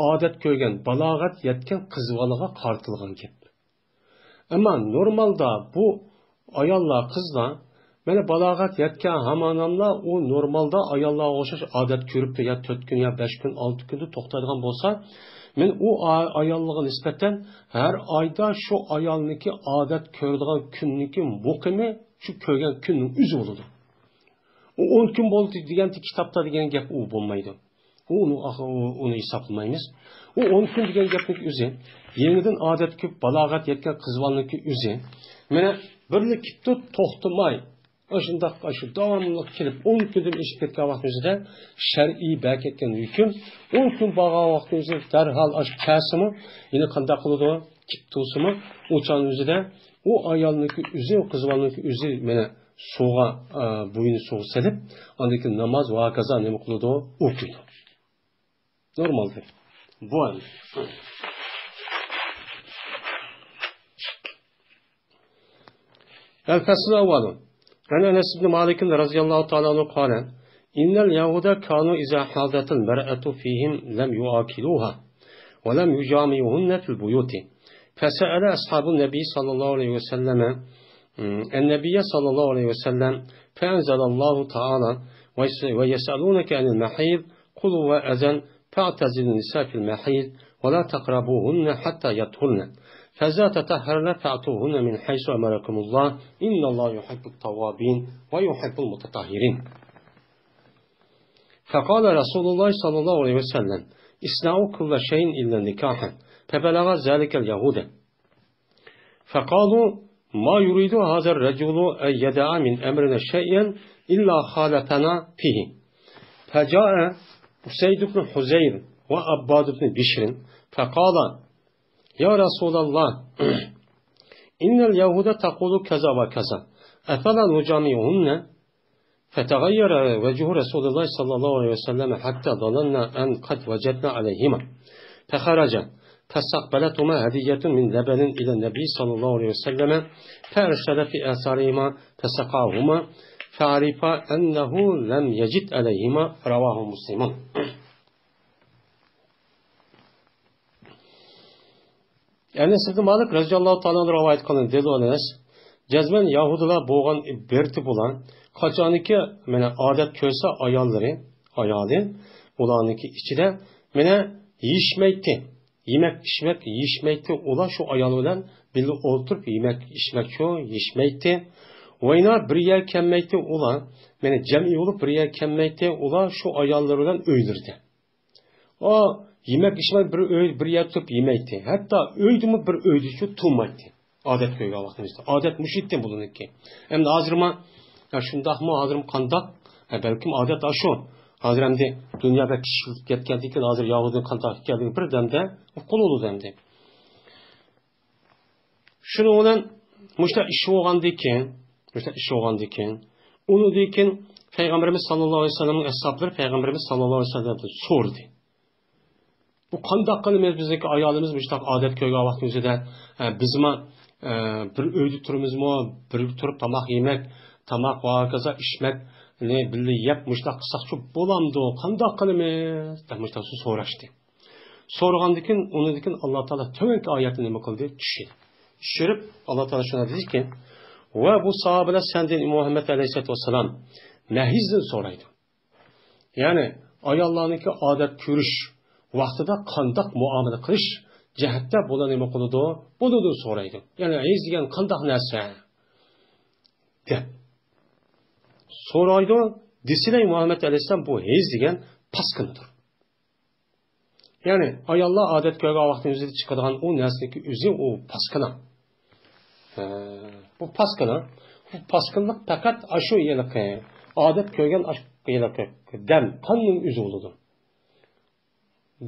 odat ko'rgan, balog'at yetgan qiz bolaga qartilgan gap. Ammo normalda bu ayollar, qizlar mana balog'at yetgan hamonamlar u normalda ayollarga o'xshash odat ko'rib ya 4 kun ya 5 kun, 6 kunda to'xtaydigan bo'lsa, men u ayollarga nisbatan har oyda shu ayolniki odat ko'radigan kunniki muqimi shu ko'rgan kunning o'zi bo'ladi. U 10 kun bo'ldi degan kitobda degan gap u bo'lmaydi. Uni hisoblamaymiz. U 10 kun degan gapning o'zi yangidan odat ko'p balog'at yetgan qizlarniki o'zi mana birlik kitib to'xtamay shundoq shu davomli kelib 10 kundan ishib ketgan vaqtimizda shar'iy berketgan hukm 10 kun bo'lgan vaqtimizda darhol ash kasimi yana qanday qiladi kittusimi o'chan o'zida u ayolniki o'zi qizlarniki o'zi mana suvga bo'yni suv silib andaki namoz va qazo nima qiladi o'qiydi. Normaldir. Bu an. الفصل الأول عن أنس بن مالك رضي الله تعالى عنه قال إن اليهود كانوا إذا حاضت المرأة فيهم لم يؤكلوها ولم يجامعوهن في البيوت فسأل أصحاب النبي صلى الله عليه وسلم النبي صلى الله عليه وسلم فأنزل الله تعالى ويسألونك عن المحيض قل هو أذى فاعتزلوا النساء في المحيض ولا تقربوهن حتى يطهرن فإذا تطهرن فأتوهن من حيث أمركم الله إن الله يحب التوابين ويحب المتطهرين. فقال رسول الله صلى الله عليه وسلم اصنعوا كل شيء إلا نكاحا فبلغ ذلك اليهود فقالوا ما يريد هذا الرجل أن يدع من أمرنا شيئا إلا خالفنا فيه. فجاء أسيد بن حزير وعباد بن بشر فقال يا رسول الله إن اليهود تقول كذا وكذا أفلا نجامعهن. فتغير وجه رسول الله صلى الله عليه وسلم حتى ظننا أن قد وجدنا عليهما فخرج فاستقبلتهما هدية من لبن إلى النبي صلى الله عليه وسلم فأرسل في آثارهما فسقاهما فعرف أنه لم يجد عليهما. رواه مسلم. Enes ibn Malik radıyallahu ta'ala rivayet kılan dedi Enes cezmen Yahudiler boğan berti bulan kaçaniki mene adet köse ayalı olaniki içinde mene yiyişmekti. Yemek içmek yiyişmekti ola şu ayalı olan birlikte oturup yemek içmek şu yiyişmekti. Oyna bir yer kemmekti ola mene cem'i olup bir yer kemmekti ola şu ayallarından öldürdü. O yemek içmek bir yer tutup yemekti. Hatta öldü mü bir öldü şu tutmaydı. Adet köyge vaktimizde. Adet müşitten bulunur ki. Hem de hazırma ya şundak mı hazırım kandak. Belki adet aşı. Hazır hem de dünyada kişilik geldi ki hazır Yahud'un kandak geldi bir demde kol olur demde. Şunu olan müşte işi oğandı ki onu deyken Peygamberimiz sallallahu aleyhi ve sellem'in hesapları Peygamberimiz sallallahu aleyhi ve sellem'e sordu. Bu kandak kılımız bizdeki ayalımız müştak adet köyge vaktimizde de bizime bir öydü turumuz mu bir turup tamak yemek tamak vakaza içmek ne billi yap müştak sakçı bolamdı o kandak kılımız da müştak su soraştı. Sorgandıkın onu dikin Allah Teala tövbenki ayetini mi kıldı düşürüp Allah Teala şuna dedi ki ve bu sahabeler senden Muhammed Aleyhisselatü Vesselam nehizden soraydı. Yani ayallarındaki adet körüş vaxtida qandaq muomala qilish jihatda bo'la nima qiladi buni so'raydi. Ya'ni ayiz degan qandaq narsa deb so'raydi. Desilay Muhammed alayhissalom bu ayiz degan pasqindir. Ya'ni ayollar odat ko'rgan vaqtimizda chiqadigan u narsadagi o'zi u pasqina. Bu pasqinlik faqat shu yiliqi odat ko'rgan yiliqi dam qonning o'zi bo'ladi.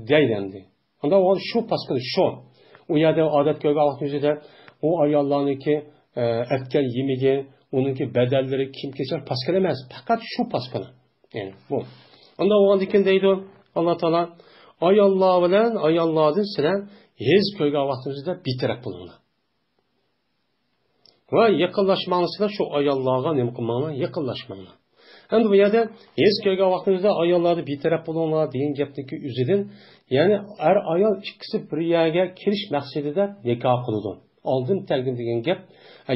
Deylendi. Onda o şu paskılı şu. O yerde adet köyge vaktimizde o ayallarınki etken yemeği, onunki bedelleri kim geçer paskılamaz. Fakat şu paskılı. Yani bu. Onda o andikin deydi Allah Teala ayallardan silen hez köyge vaktimizde bitirek bulundu. Ve yakınlaşmanızda şu ayallarga ne mümkün yakınlaşmanı. Hem de bu yerde hez köyge vaktimizde ayallarda bitirek bulundu deyin gepteki üzülün. Yani er ayal ikisi bir yerge kiriş məqsədində nikah qılıdı. Aldın təlqin degen gep,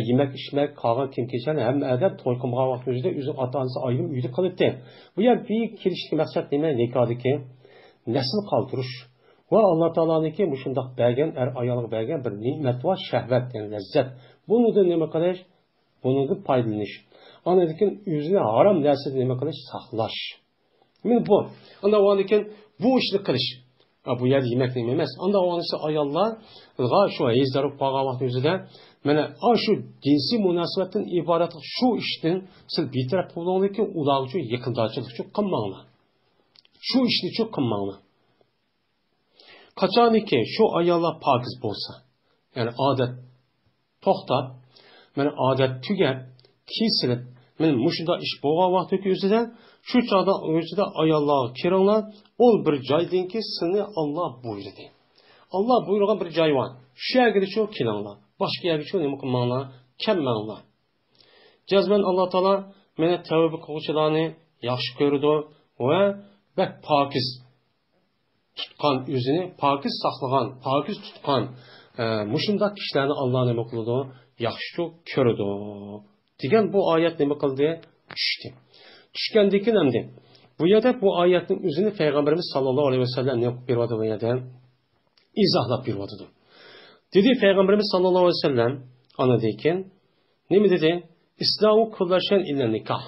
yemək içmək, qağan kim keçən, həm ədəb toyqımğa vaxtımızda üzü atanızı ayrım üydü qılıbdı. Bu yer bir kirişki məqsəd demə nikahdı ki, nəsil qaldırış. Və Allah Teala'nın ki, müşündaq bərgən, er ayalıq bərgən bir nimət var, şəhvət, yəni ləzzət. Bunu da nemə qılış, bunu da paylanış. Anadikin üzünə haram nəsil nemə qılış, saxlaş. Yani bu. Anda o anadikin bu işini qılış. Bu yer yemek yemez. Anda o anısı ayallar şu izdarıp bağa vaktimizde mene şu cinsi münasebetin ibaret şu işten siz bir taraf bulunduğu ki ulağıcı yakındaçılık çok kınmağına. Şu işini çok kınmağına. Kaçanı ki şu ayallar pakiz bolsa yani adet toxtab mene adet tüger kesilip mene muşunda iş bağa vaktimizde şu çağda özüde ayallar kiranlar ol bir joydan ki seni Allah buyurdu. Allah buyurgan bir joy var. Şu yerga çok kiranlar. Başka yerga çok nima qilmanglar, kelmanglar. Jazman Allah Taala meni tavba qiluvchilarni yaxshi ko'rdi va pokiz tutgan o'zini pokiz saqlagan, pokiz tutgan Muşundaq kişilarni Allah nima qiladi? Yaxshi ko'radi. Degan bu oyat nima qildi? Tushdi. Tushgandan keyin endi bu yerda bu oyatning o'zini payg'ambarimiz sollallohu alayhi vasallam nima qilib beradi bu yerda? İzohlab beradi. Dedi payg'ambarimiz sollallohu alayhi vasallam ana dekin nima dedi? İslomu kullaşan illa nikah.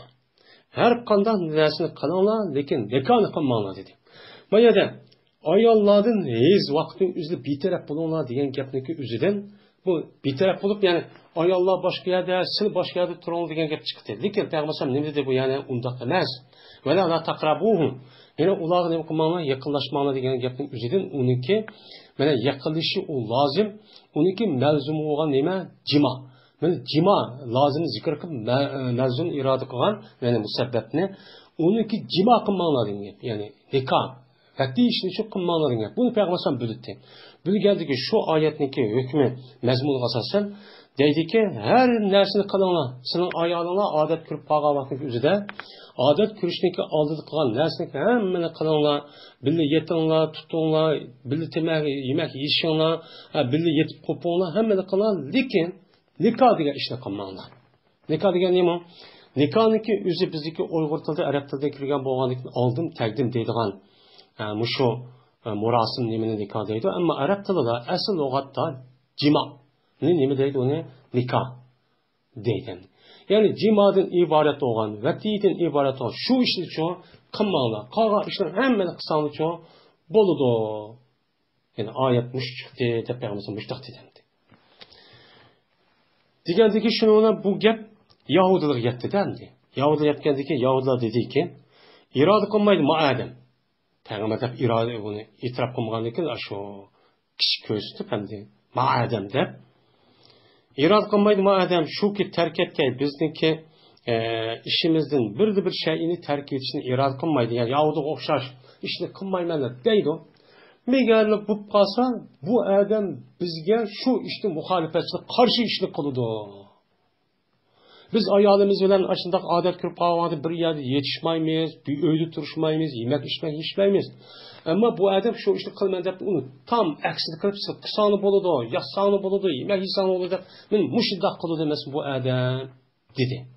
Her qanday narsani qilinglar, lekin nikohni qilmanglar dedi. Bu yerda ayollardan hech vaqtning o'zida betaraf bo'linglar degan gapniki o'zidan bu betaraf bo'lib, ya'ni ayollar boshqa yerda, siz boshqa yerda turing degan gap chiqdi. Lekin payg'ambar nima dedi bu, ya'ni undaq emas. Vela la taqrabuhu. Ya'ni ularga nima qilmanglar, yaqinlashmanglar degan gapning o'zidan uniki mana yaqinlishi u lozim, uniki mavzum bo'lgan nima? Jima. Mana jima lozim zikr qilib mavzum iroda qilgan, ya'ni musabbabni uniki jima qilmanglar degan, ya'ni nikoh Hatta işini çok kılmalarına. Bunu Peygamber bildirdi. Bilgəldiki şu ayetniki hükmü mezmunu asasen deydi ki her nersini kılana, senin ayağına adet kürüp bağlamaklık üzere adet kürüşniki aldığı kılan nersini hemen kılana, billi yetinla, tutunla, billi yemek yiyişinla, billi yetip kopunla hemen kılan, lekin nikah diye işini kılmalar. Nikah diye ne mi? Nikahınki üzü bizdeki Uygur tilde, Arap tilde kirgen boğanlıkını aldım, təqdim deydiğen muşu murasim nimini nikah deydi. Ama Arap tilde asıl lügatta cima. Nimi deydi onu? Nikah deydi. Yani cimadan ibaret olan, vaktiyetin ibaret olan şu işli çoğu kılmalar. Kağa işler hemen kısanlı çoğu boludu. Yani ayet muş çıktı, Peygamberimiz muştak dedi. Degandiki şununa bu gap Yahudilik yetti dendi. Yahudilik yetkendiki Yahudilar dedi ki irade kılmaydı ma Adem. Peygamber hep irade bunu itiraf kılmagandıkken şu kişi köstü hem de ma Adem de. İrade kılmaydı ma Adem şu ki terk etken bizdeki işimizden bir şeyini terk etişini irade kılmaydı. Yani Yahudi okşaş işini kılmaymanlar deydi. Meğerli bu kalsa bu Adem bizge şu işte muhalefetçilik karşı işini kılıdı. Biz ayağımız bilen aşındak adet kırıp kalmadı bir yerde yetişmeyiz, bir öyle turuşmayız, yemek içmek içmeyiz. Ama bu Adem şu işini kılmayan deyip onu tam eksini kırıp kısanı boludu, yasağını boludu, yemek insanı boludu. Ben muşiddak kılı demesin bu Adem dedi.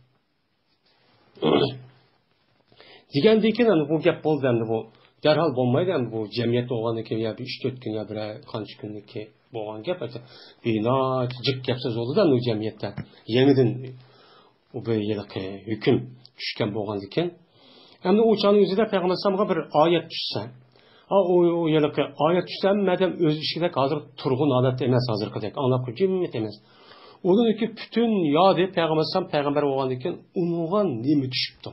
Degandeki bu gap boldu endi bu. Derhal bolmaydı endi bu cemiyette olgandaki ya bir 3-4 gün ya bir qancha gündeki bolgan gap bir jik gap söz oldu da bu cemiyette. Yeniden o bir yılki hüküm düşken bolgandan keyin endi o çağın özüde Peygamber sallallahu bir ayet düşse o yılki ayet düşse madem öz işide hazır turgun adet emas hazırkıdak anlap cemiyet emas. Onun ki bütün yadı Peygamber bolgandan keyin unugan nemi düşüptü.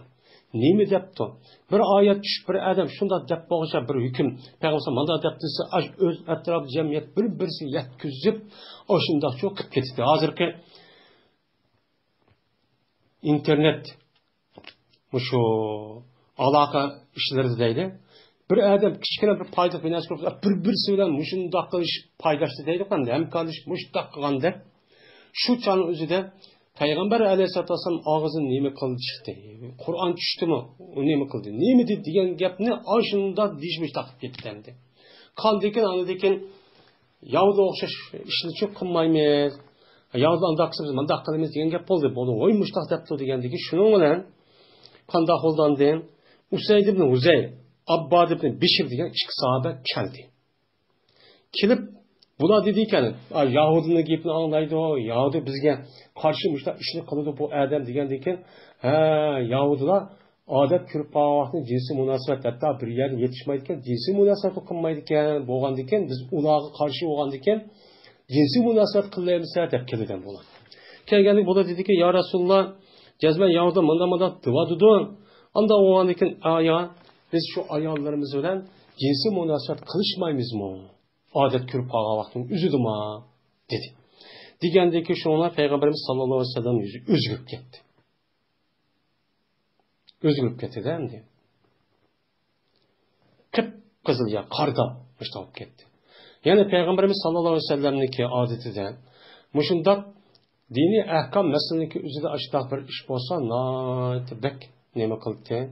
Nemi depti? Bir ayet düşüp bir adam şunda dep boğuşa bir hüküm Peygamber manda deptisi öz etraf cemiyet bir-birisi yetkizip o şunda çok kıp ketdi. Hazırki internet şu alaka işleri deydi. Bir adam kichkina bir payda finans qilib bir-birisi bilan mushundaq qilish paydashdi deydi qanday hamkorlish mushtaq qilganda shu chani o'zida Peygamber aleyhisselatü vesselam ağzını nemi kıldı çıktı. Kur'an düştü mü? O nemi kıldı. Nemi dedi diyen gapni aşında dişmiş takıp gitti. Kaldıkken anladıkken Yahuda okşaş işini çok kılmayız. Yahuda andaksız mandak kılmayız diyen gap oldu. Bunu oymuş tak depti diyendeki şunun bilen kandak oldan deyin Usayd ibn Uzeyr, Abbad ibn Bişir diyen iki sahabe geldi. Kilip buna dediyken Yahudi'nin gepini anlaydı o. Yahudi bizge karşımışlar işini kılıdı bu Adem degandeki Yahudilar adet kürüp bağlamaktan cinsi münasebet hatta bir yer yetişmeydiken cinsi münasebet kılmaydiken boğandiken biz ulağı karşı boğandiken cinsi münasebet kıllayımızsa dep keliden bulan. Kelgendik bu da dedi ki ya Resulullah cezmen Yahudi manda dıvadudu. Anda boğandiken biz şu ayallarımız bilen cinsi münasebet kılışmayımız mı? Adet kürüp ağalaktın üzüdüm ha dedi. Degandeki şuna Peygamberimiz sallallahu aleyhi ve sellem yüzü özgürüp gitti. Özgürüp gitti değil mi? Kıp kızıl ya karda müştahap gitti. Yani Peygamberimiz sallallahu aleyhi ve sellem'deki adeti de muşundak dini ahkam meselindeki üzüde aşıdak bir iş olsa naiti bek neme kılıktı?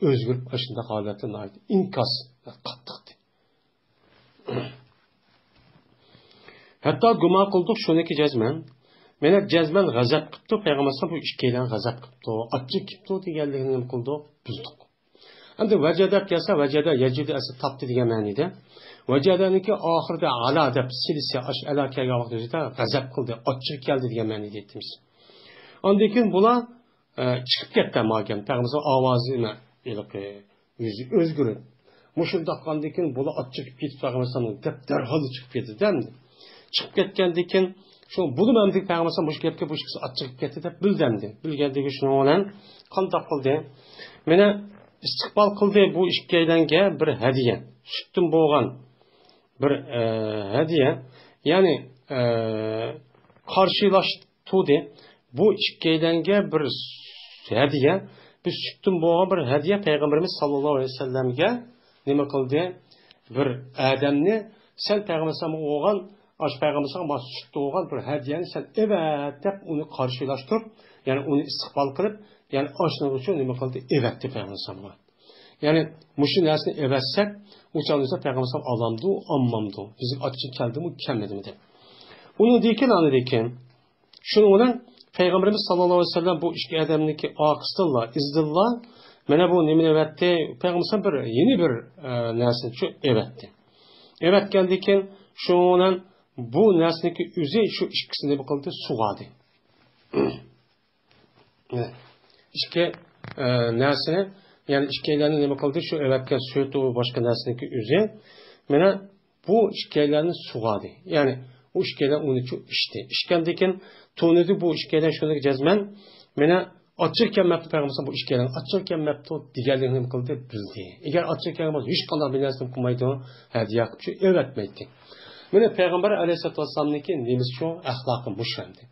Özgürüp aşındak haleti naiti inkas kattıktı. Hatta guma qildik shuniki jazman. Meni jazman g'azab qildi, payg'ambar bu ikkilan g'azab qildi. Achchiq qildi deganligini nima qildi? Buzdik. Endi vajadab kelsa, vajada yajidi asl topdi degan ma'noda. Vajadaniki oxirida ala deb silsiya ash ala kelgan vaqtida g'azab qildi, achchiq keldi degan ma'noda aytamiz. Ondan keyin bular chiqib ketdi magam. Payg'ambar ovozini yüzü o'zgarib. Mushunda qandan keyin bular achchiq ketib payg'ambarning deb darhol chiqib ketdi demdi. Chiqib ketgandan keyin shu bunu men deb payg'ambar mush gapga bu chiqsa achchiq ketdi deb bildimdi. Bilgandagi shuni bilan qanday qildi? Meni istiqbol qildi bu ikkalanga bir hadiya. Sutdan bo'lgan bir hadiya, ya'ni qarshilashdi. Bu ikkalanga bir hadiya, biz sutdan bo'lgan bir hadiya payg'ambarimiz sallallohu alayhi vasallamga nima qildi? Bir odamni sen payg'ambarga o'g'an, ash payg'ambarga masjidda o'g'an bir hadiyani sen evet deb uni qarshilashtirib, ya'ni uni istiqbol qilib, ya'ni oshning uchun nima qildi? Evet deb payg'ambarga. Yani muşu nersini evetsek, uçağınızda Peygamber alamdı, ammamdı. Bizim açık geldi mi, kelmedi mi de. Onu deyken anlayırken, şunu olan Peygamberimiz sallallahu aleyhi ve sellem bu işki edemdeki akıstılla, izdilla, bana bu nemin evetti, Peygamber bir yeni bir nersini şu evetti. Evet geldiyken, şunu olan bu nersindeki üzey şu işkisinde bakıldı, suğadı. İşki nersine, yani işkeylerini nima qildi? Shu evatga suyuti va boshqa narsaniki o'zi. Mana bu ishkeylarni sug'adi. Ya'ni u ishkeylar uni ichdi. Ishgandan keyin to'nidi bu ishkeylar shunday jazman. Mana ochiq kelmabdi payg'ambar bu ishkeylarni ochiq kelmabdi deganligini nima qildi? Bildi. Agar ochiq kelmasa hech qanday bir narsani qilmaydi, hadiya qilib shu evatmaydi. Mana payg'ambar alayhisolatu vasallamniki nemisi shu axloqi mushandi.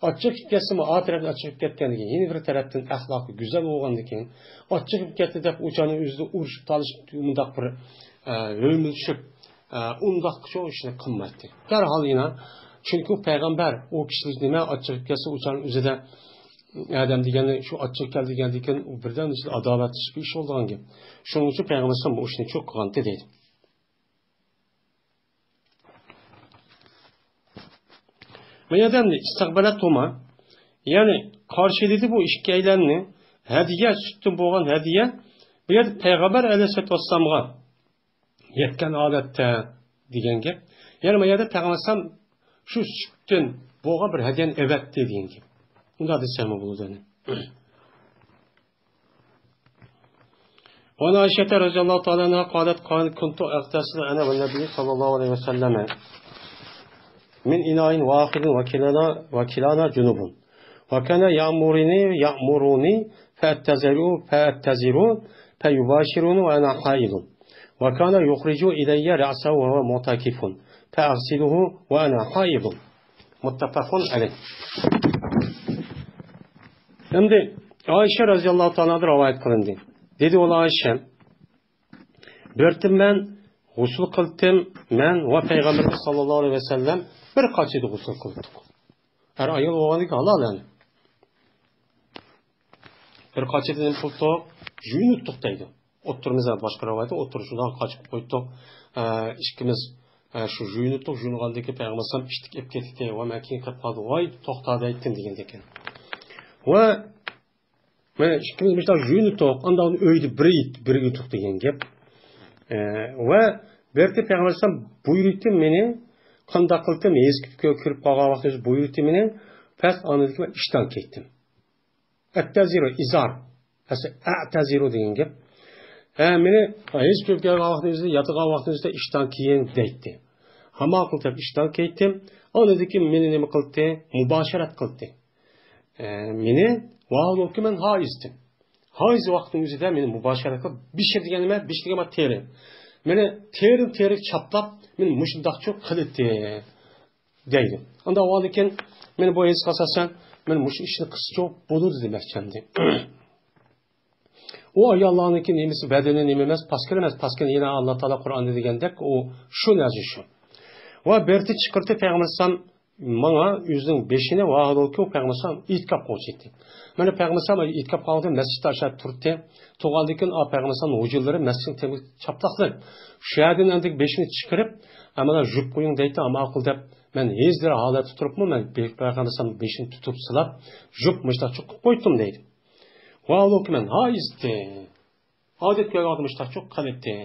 Açık kesimi A tarafdan açık ketken diye yeni bir taraftan ahlakı güzel olgandan keyin açık ketdi deb uçanı üzde uruşup talışıp undaq bir ölmüşüp undaq şu işini qilmaydi. Derhal yine çünkü peygamber o kişilik nima açık kesi uçanın üzede adam degani şu açık keldi degandan keyin birden işte adaletli bir iş olgan gibi. Şunun için peygamber bu işini çok qilgan dedi. Meyademli istikbalat toma, yani karşıladı bu işkeylerini, hediye sütün boğan hediye, bir Peygamber aleyhisselatü vesselam'a yetken adette diyen gibi. Yani meyada Peygamber şu sütün boğan bir hediyenin evet dediğin gibi. Bunda adı sevme bulur yani. Ona Ayşe radıyallahu ta'ala qalet kuntu eqtasılı ana ve nebi sallallahu aleyhi ve selleme. Min inayin vahidin ve kilana cunubun. Ve kana ya'muruni fe'atteziru feyubashirunu ve ana haidun. Ve kana yukhricu ileyye ra'sahu ve huve mutakifun. Fe'agsiluhu ve ana haidun. Muttafakun aleyh. Şimdi Ayşe radıyallahu ta'ala rivayet kılındı. Dedi ola Ayşe, bertim ben gusül kıldım men ve Peygamberimiz sallallahu aleyhi ve sellem bir kaçıydı gusül kıldık. Her ayıl oğlanı ki halal yani. Bir kaçıydı ne kıldık? Jüyünüttük deydi. Oturumuzda başka rivayette oturuşundan kaçıp koyduk. İşkimiz şu jüyünüttük. Jüyünüğaldaki Peygamber sallam iştik ep kettik diye. Ve mekin katladı. Vay tohtadı ettin degендекен. Ve men işkimiz mesela jüyünüttük. Ondan öydü bir yutuk degen gep. Ve berdi Peygamber sallam buyurdu meni qanday qildim eskitga kirib qolgan vaqtda buyurdi meni past anadiki men ishdan ketdim. At-taziru izar. At-taziru degan gap. Meni hech kirib kelgan vaqtimizda yotgan vaqtimizda ishdan keyin deydi. Hamma qilib ishdan ketdim. Anadiki meni nima qildi? Mubasharat qildi. Meni vaholanki men haizdim. Haiz vaqtimizda meni mubasharat qilib bishir degan nima? Bishir degan teri. Meni teri chaplab men mushundaq çok qildi deydi. Onda avvalken men bu his qasasan men mush ishni qischa bo'lur demakçandi. O ayollarniki nemisi bedeni nemi emas, paskal emas, paskal yine Allah Taala Qur'onda degandek o shu narsa shu. Va berti chiqirdi Peygamber sallam mana yüzün beşine vaadolki o Peygamber sallam itkap qo'ydi. Mana Peygamber sallam itkap qoldi, masjidda aşağı turdi. To'g'andikin o Peygamber sallam hujurlari masjidning temiz chaplaqlar. Şu yerden andik beşini çıkarıp, amana jup qo'ying deydi, ama aqıl deb Men hezdir holatda turibmi, men Peygamberimizning beshini tutib silab, jup mushtaqcha qilib qo'ydim deydi. Va men haizdi. Odatga mushtaqcha qilibdi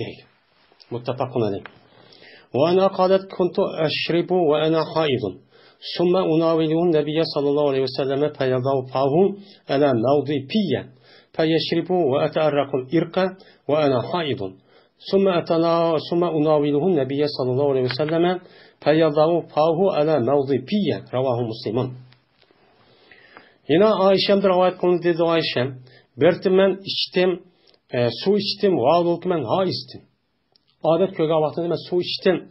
deydi. Muttafaqun alayh. Wa ana qalat kuntu ashribu wa ana haidun. ثم أناوله النبي صلى الله عليه وسلم فيضع فاه على موضع بيا فيشرب وأتأرق الإرق وأنا حائض ثم أناوله النبي صلى الله عليه وسلم فيضع فاه على موضع بيا رواه مسلم. Yine Ayşem'de rivayet konu dedi Ayşem. Bertimen içtim, su içtim, vaadolkumen ha içtim. Adet köge vaktinde ben su içtim.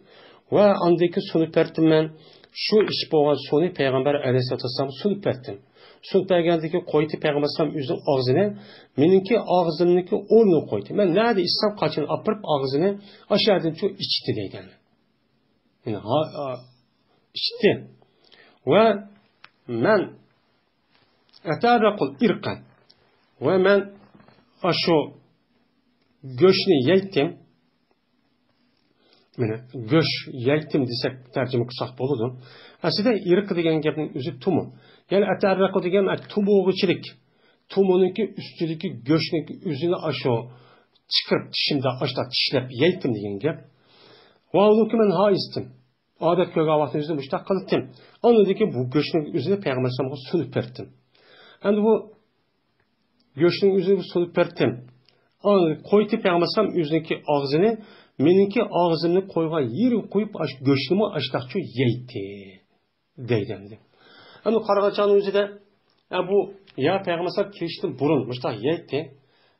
Ve andaki sunu pertimen şu iş boğaz sunu Peygamber Aleyhisselatü Vesselam sunup ettim. Sunup bergendeki koydu Peygamber Aleyhisselam yüzün ağzını, meninki ağzımdaki onu koydu. Ben nerede İslam kaçını apırıp ağzını aşağıdan çok içti deyden. Yani içti. Ve men etarrakul irkan ve men aşo göçünü yeyttim. Göç yeyttim desek tercüme kısak boludu. Aslında irk degen gapning özü tumu. Yani etarrakul degen tumuğuçilik. Tumununki üstüdeki göçneki özünü aşo çıkırıp şimdi aşta tişlep yeyttim degen gap. Vallahi men haizdim. Adet köge vaktinde özünü müştak kılıttım. Anladaki bu göçneki özünü Peygamber Sallallahu sunup verdim. Yani bu göçnün üzerine sunup verdim. Koydu Peygamber Sallallahu üzerindeki ağzını, meninki ağzını koygan yeri koyup göçnümü açtıkça yeydi. Deydendi. Yani Karagaçanın üzerinde bu ya Peygamber Sallallahu kiriştin burun müştak yeydi.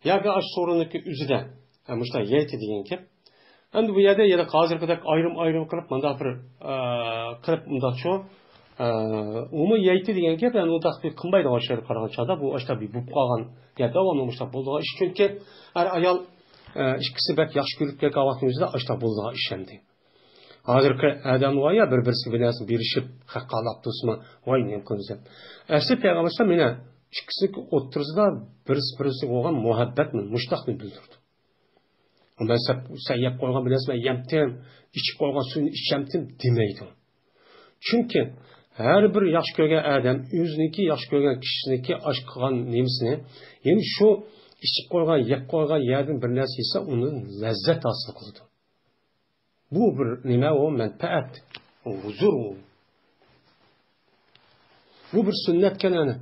Ya bir aç sorunundaki üzerinde müştak yeydi diyen ki. Yani bu yerde ya da hazır kadar ayrım kılıp manda bir kılıp manda çoğu umu yeydi degan gap, yani o da bir qınbaydi aşağı qaraganchada bu aşta bir bup qalgan ya davamlı müştak bo'ldigan ish, chunki har ayol ikkisi bak yaxshi ko'rib kelgan vaqtimizda aşta bo'ldigan ish endi. Hozirgi odam var ya bir-birisiga bilan berishib haqqa olib tursa, voy men qilsam. Asli payg'ambar meni ikkisi o'ttirsida birisi bo'lgan muhabbatni, mushtaqni bildirdi. Ondan sen yap qo'ygan bilasizmi, yemtim, ichib qo'ygan suvni ichamtim demaydi. Chunki her bir yaxshi ko'rgan odam o'ziniki yaxshi ko'rgan kishiniki osh qilgan nemisini, ya'ni shu ichib qo'ygan, yeb qo'ygan yerdan bir narsa yesa uni lazzat hosil qiladi. Bu bir nima o manfaat, huzur o. Bu bir sünnet kanunu.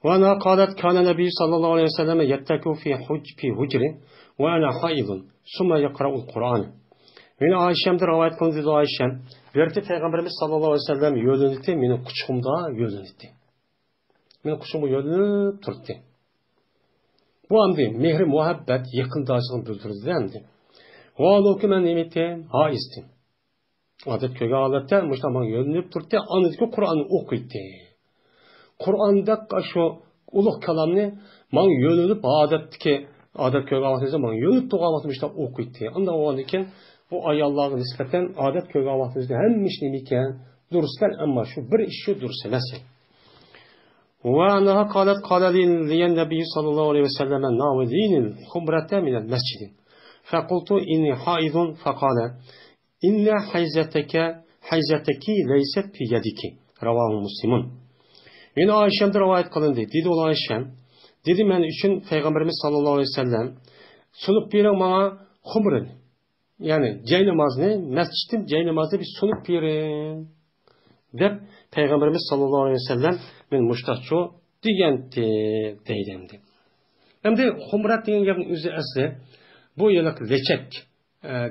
وأنا قالت كان النبي صلى الله عليه وسلم يتكئ في حجره وأنا حائض ثم يقرأ القرآن. Meni Ayşem'de rivayet kıldı dedi Ayşem. Verdi Peygamberimiz sallallahu aleyhi ve sellem yöneltti, meni kuçumda yöneltti. Meni kuçumu yönelip turdu. Bu amdi mehri muhabbet yakındaşlığını bildirdi dendi. O alıkı men nimetten haizdim. Adet köge ağlattı, müştaman yönelip turdu, anıdaki Kur'an'ı okuydu. Kur'an'da şu uluk kalamını man yönelip adet köge ağlattı, man yönelip doğalatmışta okuydu. Ondan o anıken bu ayallarga nispeten adet köge vaxtımızda hem işlemi iken duruslar ama şu bir iş şu durus emas. Ve anaha qalat liyen nebi sallallahu aleyhi ve sellem navidinil humrata minel mescidi. Fekultu inni haidun fekale inna hayzeteki leyset fi yediki. Ravahu Müslimun. Yine Ayşem'de rivayet kılındı. Dedi olan Ayşem. Dedi men için Peygamberimiz sallallahu aleyhi ve sellem sunup bir bana humrın. Yani cey namazını, mescidim cey namazını bir sunup verin. Dep Peygamberimiz sallallahu aleyhi ve sellem men muştakçı degenti deydendi. Hem de humrat degen gapning o'zi asli bu yıllık leçek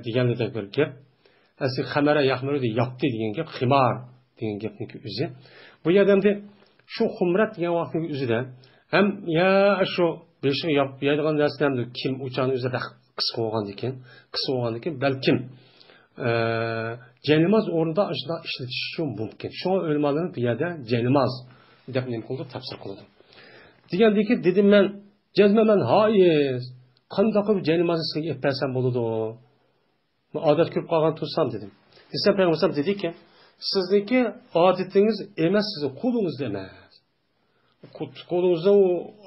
deganida bir gap. Asli xamara yaxmuru de yaptı degen gap, ximar degen gapning o'zi. Bu yerda şu humrat degan vaqtning o'zida hem ya şu beşiği yapıp yaydigan narsalarni kim uçağın o'zida kısa olgan ekan, belki ceynamaz orunda aşıda işletişi mümkün. Şu an ölmelerin bir yerde ceynamaz dep nima qildi, tafsir qildi. Degandiki dedim men cezmemen haiz. Qanday qilib ceynamazı sizga yeb bersam bo'ladi? Odat ko'p qolgan tursam dedim. Desam Peygamber dedi ki, sizniki odatingiz emas, sizni qo'lingizda emas. Qo'lingizda o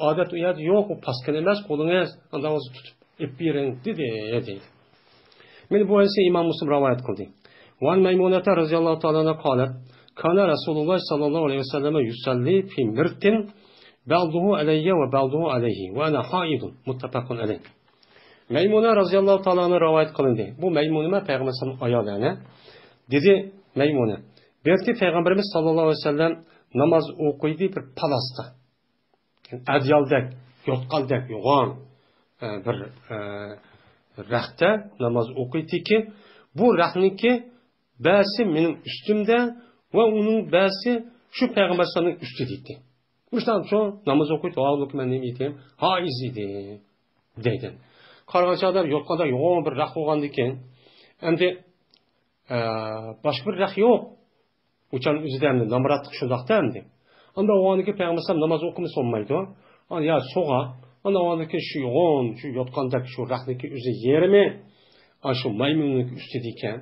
odat yo'q, o paskan emas, qo'lingiz andan o'zi tutib ep bering dedi. Men bu hadisni Imom Muslim rivoyat qildi. Van Maymunata roziyallohu ta'ala anha qolat: "Kana Rasululloh sallallohu alayhi vasallam yusalli fi mirtin ba'duhu alayya va ba'duhu alayhi va ana haidun." Muttafaqun alayh. Maymuna roziyallohu ta'ala anha rivoyat qilindi. Bu Maymuna payg'ambarning ayoli. Dedi Maymuna: "Belki payg'ambarimiz sallallohu alayhi vasallam namoz o'qiydi bir palasta. Adyaldek, yotqandek yo'g'on bir rahda namoz o'qiydiki, bu rahniki ba'si mening ustimda va uning ba'si shu payg'ambar sallallohu alayhi vasallamning ustida edi. O'shan uchun namoz o'qiydi, o'g'lik men nima edim? Haiz edi." dedi. Qarg'acha odam yotqanda yo'g'on bir rah bo'lgandan keyin, endi boshqa bir rah yo'q. O'shan o'zida endi namoratlik shundaqda endi. Unda o'g'oniki payg'ambar sallallohu namoz o'qimasa olmaydi. Ana ya so'g'a, ana o'g'oniki shu yo'g'on, shu yotqandagi shu rahniki o'zi yerimi, shu maymunning ustida ekan.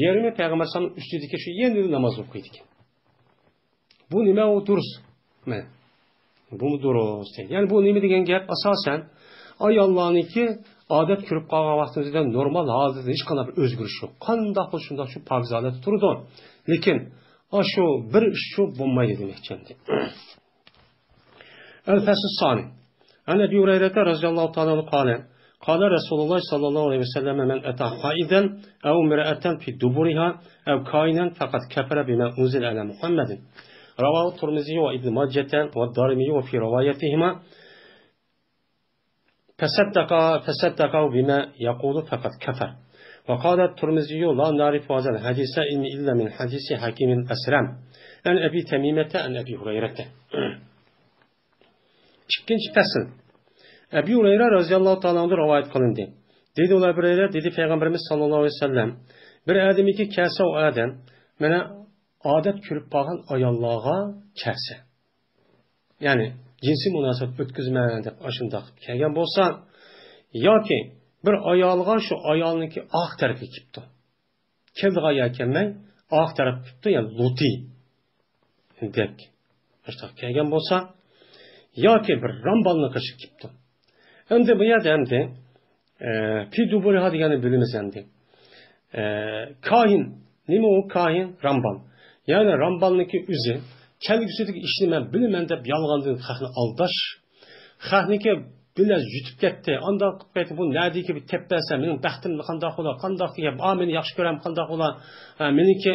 Yerimi payg'ambar sallallohu ustida ekan, shu endi namoz o'qiydi ekan. Bu nima u durust? Men. Bu durust. Ya'ni bu nima degan gap? Asosan ayollarniki odat ko'rib qolgan vaqtimizda normal holda hech qanday bir o'zgarish yo'q. Qanday qilib shunday shu pokzolat turdi. Lekin shu bir ish shu bo'lmaydi demoqchi. Al-Fasl Sani. Ana Abu Hurayra roziyallohu ta'ala anhu qala: "Qala Rasululloh sallallohu alayhi vasallam man ata haidan aw imra'atan fi duburiha aw kainan faqat kafara bima unzila ala Muhammad." Rawahu Tirmizi va Ibn Majah va Darimi va fi riwayatihima فصدق بما يقول فقد كفر. وقال الترمذي لا نعرف هذا الحديث إلا من حديث حكيم الأسلم عن أبي تميمة عن أبي هريرة. İkinci fasıl. Ebu Hureyre radıyallahu ta'ala anhu rivayet kılındı. Dedi Ebu Hureyre, dedi Peygamberimiz sallallahu aleyhi ve sellem, bir adamı ki kelse o adam, bana adet körüp bağın ayallığa kelse. Yani cinsi münasebet ötküzmeye de aşında kelgen bolsa, ya ki bir ayallığa şu ayalınki ağ tarafı kipti. Keldi ayağı kelmey, ağ tarafı kipti, yani luti. Dek. İşte kelgen bolsa, ya ki bir rambalını kaşı kipti. Hem de bu yerde hem de pi duburiha degani bölümüz hem de. Kahin, nime o kahin? Rambal. Yani rambalınki üzü, kelgüsüdeki işini ben bilmem de yalgandığın xahni aldaş. Xahniki biraz yutup gitti. Anda kıpeti bu neredeki bir tepbese, benim baxtimni qandaq ola, qandaq ki, meni yaxshi ko'ram, qandaq ola, meniki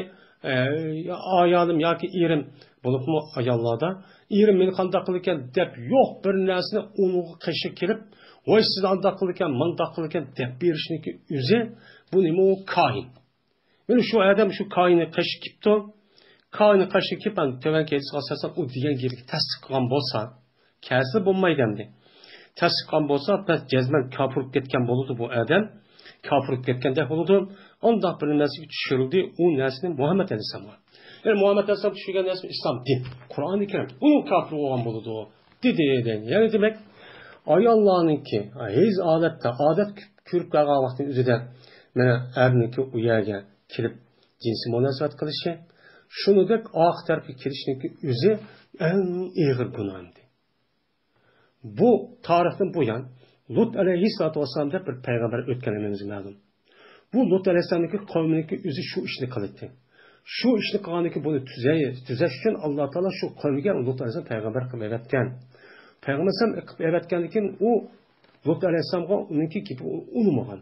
ayolim yoki erim bo'libmi ayollarda, erim meni qandaq qilgan deb yo'q bir narsani unga qishi kelib, voy siz qandaq qilgan, mandaq qilgan deb berishniki o'zi bu nima u kahin. Meni shu odam shu kahinni qishi kipti. Kahinni qishi kip, töven kelisi asasan u degan gapga tasdiq qilgan bo'lsa, kasi bo'lmaydi endi. Tasdiq qilgan bo'lsa, biz jazman kofir bo'lib ketgan bo'ladi bu odam. Kofir bo'lib ketgandek bo'ladi. Ondoq bir narsaga tushirildi, u narsani Muhammad alayhisalom. Yani Muhammed Aleyhisselam düşürgen resmi İslam din. Kur'an-ı Kerim. Bunun kafir olan buludu o. Dedi. Yani demek ayallah'ın ki hiç adette adet kürüp kalgan vaktin üzerinde mene erninki uyaga kirip cinsi münasebet kılışı şunu dek ağ tarafı kirişinki üzü en ağır günahındı. Bu tarihten bu yan Lut aleyhissalatu vesselam'da bir peygamber ötkenlememiz lazım. Bu Lut aleyhisselam'daki kavminki üzü şu işini kılıktı. Şu işni qilganiki buni tuzash uchun Alloh taolo shu qavmga Lut alayhisalom payg'ambar qilib evatgan. Payg'ambar qilib evatgandan keyin u Lut alayhisalomga uningki unmagan.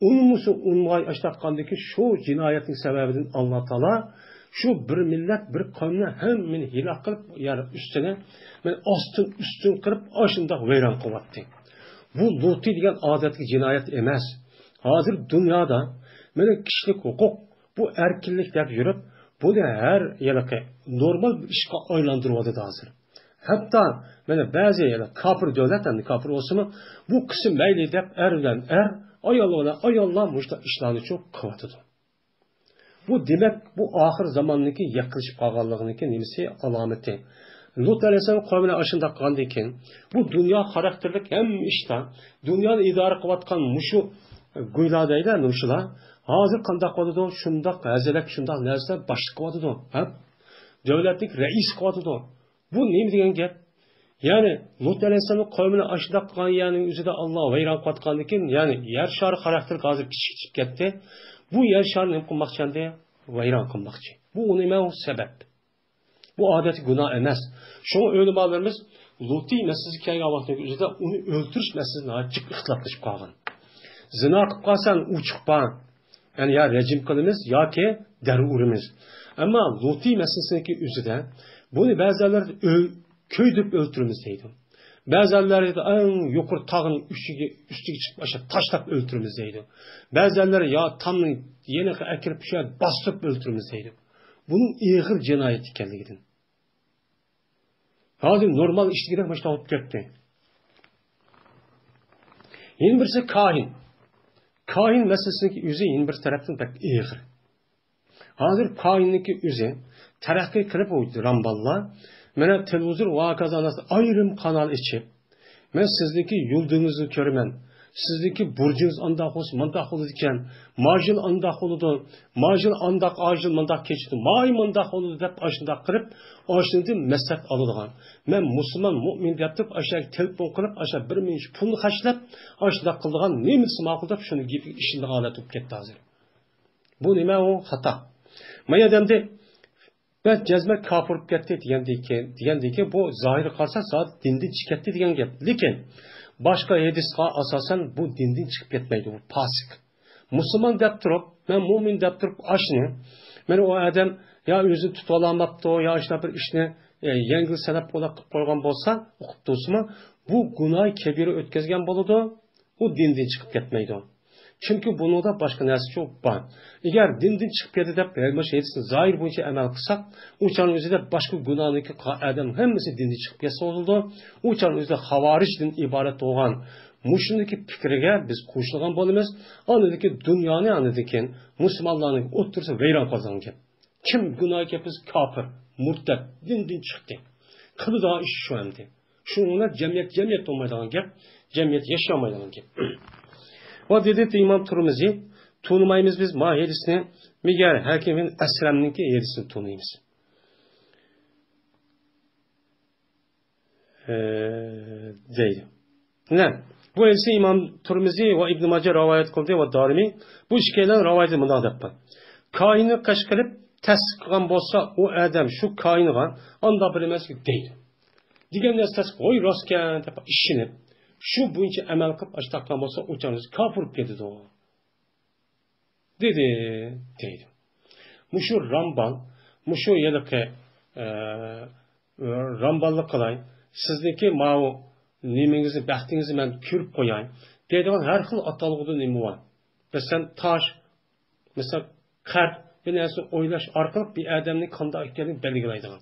Unmusu unmay ashtaqqandiki shu jinoyatning sababidan Alloh taolo shu bir millat bir qavmni hammani hilok qilib, ya'ni ustini men ustin qilib oshundoq vayron qilyapti. Bu Luti degan odatli jinoyat emas. Hozir dunyoda mana kishilik huquq bu erkinlik deb yurib, bunu her yılki normal bir işe aylandırmadı hazır. Hatta bana bazı yerler kafir devletlendi kafir olsun mu bu kısım meyli dep erlen ayallah muşta işlerini çok kıvatıdı. Bu demek bu ahir zamandaki yaklaşıp ağırlığındaki nimisi alameti. Lut Aleyhisselam kavmine aşında kaldıyken bu dünya karakterlik hem işte dünyanın idare kıvatkan muşu guyladayla nuşula hazır qandaq qo'yadi, shundoq hazilak shundoq narsa boshliq qo'yadi. Ha? Davlatlik rais qo'yadi. Bu nima degan gap? Yani Lut Aleyhisselam'ın kavmini aşıda kılgan yerinin üzerinde Allah vayran katkanlıkin yani yer şarı karakter gazı kiçik gitti. Bu yer şarı ne kılmakçı diye vayran kılmakçı. Bu onun o sebep. Bu adeti günah emez. Şunu ölümalarımız Lut'i meselesi hikaye vaxtında üzerinde onu öldürüş meselesine açık ixtilaflaşıp kalgan. Zina kılıp kalsan uçukpa. Yani ya rejim kılımız ya ki derurimiz. Ama Lut'i meselesindeki üzerinde bunu bazıları köydüp öldürümüz deydi. Bazıları da en yukarı tağın üstüge çıkıp aşağı taşlap öldürümüz deydi. Bazıları ya tam yeni ekirip şöyle bastırıp öldürümüz deydi. Bunun iğir cinayet ikenliğidir. Hazır normal işlikten başta alıp gitti. Yeni birisi kahin. Kahin meselesindeki yüzü yeni bir taraftan pek iğir. Hazır kahinlik yüzü terakki kırıp oydu Ramballah. Mene televizyon vakazanası ayrım kanal içip, men sizdeki yıldığınızı körmen, sizdeki burcunuz andak olsun, mandak olur diken, marjil andak oldu, marjil andak, acil mandak geçti, may mandak oldu deyip aşındak kırıp, aşındı meslek alırgan. Men Müslüman, mümin deyip aşağı telefon kırıp, aşağı bir minç pulunu kaçlap, aşındak kıldıgan, nemisi makul deyip şunu işinde ağlatıp gitti hazır. Bu neme o hata. Maya demdi, ben cezme kapırıp gitti diyendeki bu zahiri kalsa saat dindin çıketti diyen gep. Lekin başka hadisga asasen bu dindin çıkıp gitmeydi bu pasık. Müslüman deyip durup, ben mümin deyip durup aşını, ben o adam ya özü tutulamaptı o ya işte bir işini yengil sebep olarak koygan bolsa, okup dostuma bu günah kebiri ötkezgen boludu, o dindin çıkıp gitmeydi o. Çünkü bunu da başka nersi çok var. Eğer dindin çıkıp yedi de Peygamber şeydisini zahir boyunca emel kılsak, uçanın üzerinde başka günahındaki adam hemmesi dindin çıkıp yasa oldu. Uçanın üzerinde havaricden ibaret olan muşundaki fikrige biz kuşlagan bolumuz. Anladaki dünyanı anladaki Müslümanların otursa veyran kazanın ki. Kim günah yapız kafir, murtad, dindin çıktı. Kılı daha iş şu emdi. Şunlar cemiyet olmayacağın ki, cemiyet yaşamayacağın ki. O dedi İmam Turmuzi, tunumayımız biz mahiyedisini miger hakimin esremninki yerisini tunuyumuz. Deydi. Ne? Bu elsi İmam Turmuzi ve İbn-i Mace rivayet kıldı ve Darimi bu şikeyle rivayet edilmeden yapar. Kaini kaşkılıp tasdik kılgan bolsa o adam şu kainiga anda bir emaslik değil. Digen tasdik oy rastken işinip şu boyunca emel kılıp açtaktan olsa uçanız kapırıp dedi o. Dedi. Muşu Rambal, muşu yedeki Ramballık kılay, sizdeki mağu nimenizi, bəxtinizi ben kürüp koyayım. Deydiğin her xil atalıqda nemi var. Mesela taş, mesela kalp, bir neyse oylaş arkalıp bir adamın kanda eklerini belirleydiğin.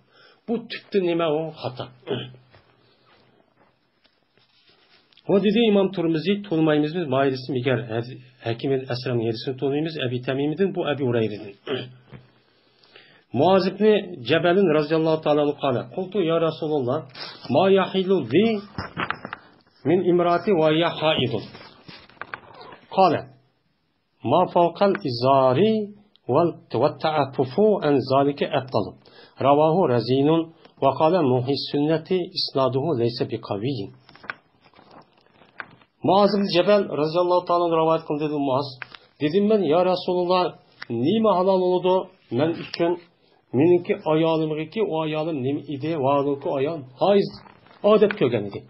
Bu tüptü neme o hata. O dedi İmam Turmuzi tanımayımız biz mailisi miger hakimin esrem yerisini tanıyımız Ebi Temim'idin bu Ebi Ureyri'din. Muaz ibn Cebel'in razıyallahu ta'ala kâle. Kultu ya Resulallah ma yahilu li min imrati ve ya haidun. Kâle ma fawqal izari ve ta'affufu en zalike efdalu. Ravahu razinun ve kâle muhis sünneti isnaduhu leyse bi kaviyyin. Muaz ibn Cebel razıyallahu ta'ala rivayet kıldı dedi Muaz. Dedim ben ya Resulullah nime halal oldu men için meniki ayalımdaki o ayalım nemi idi varlıkı ayalım hayız adet kögen idi.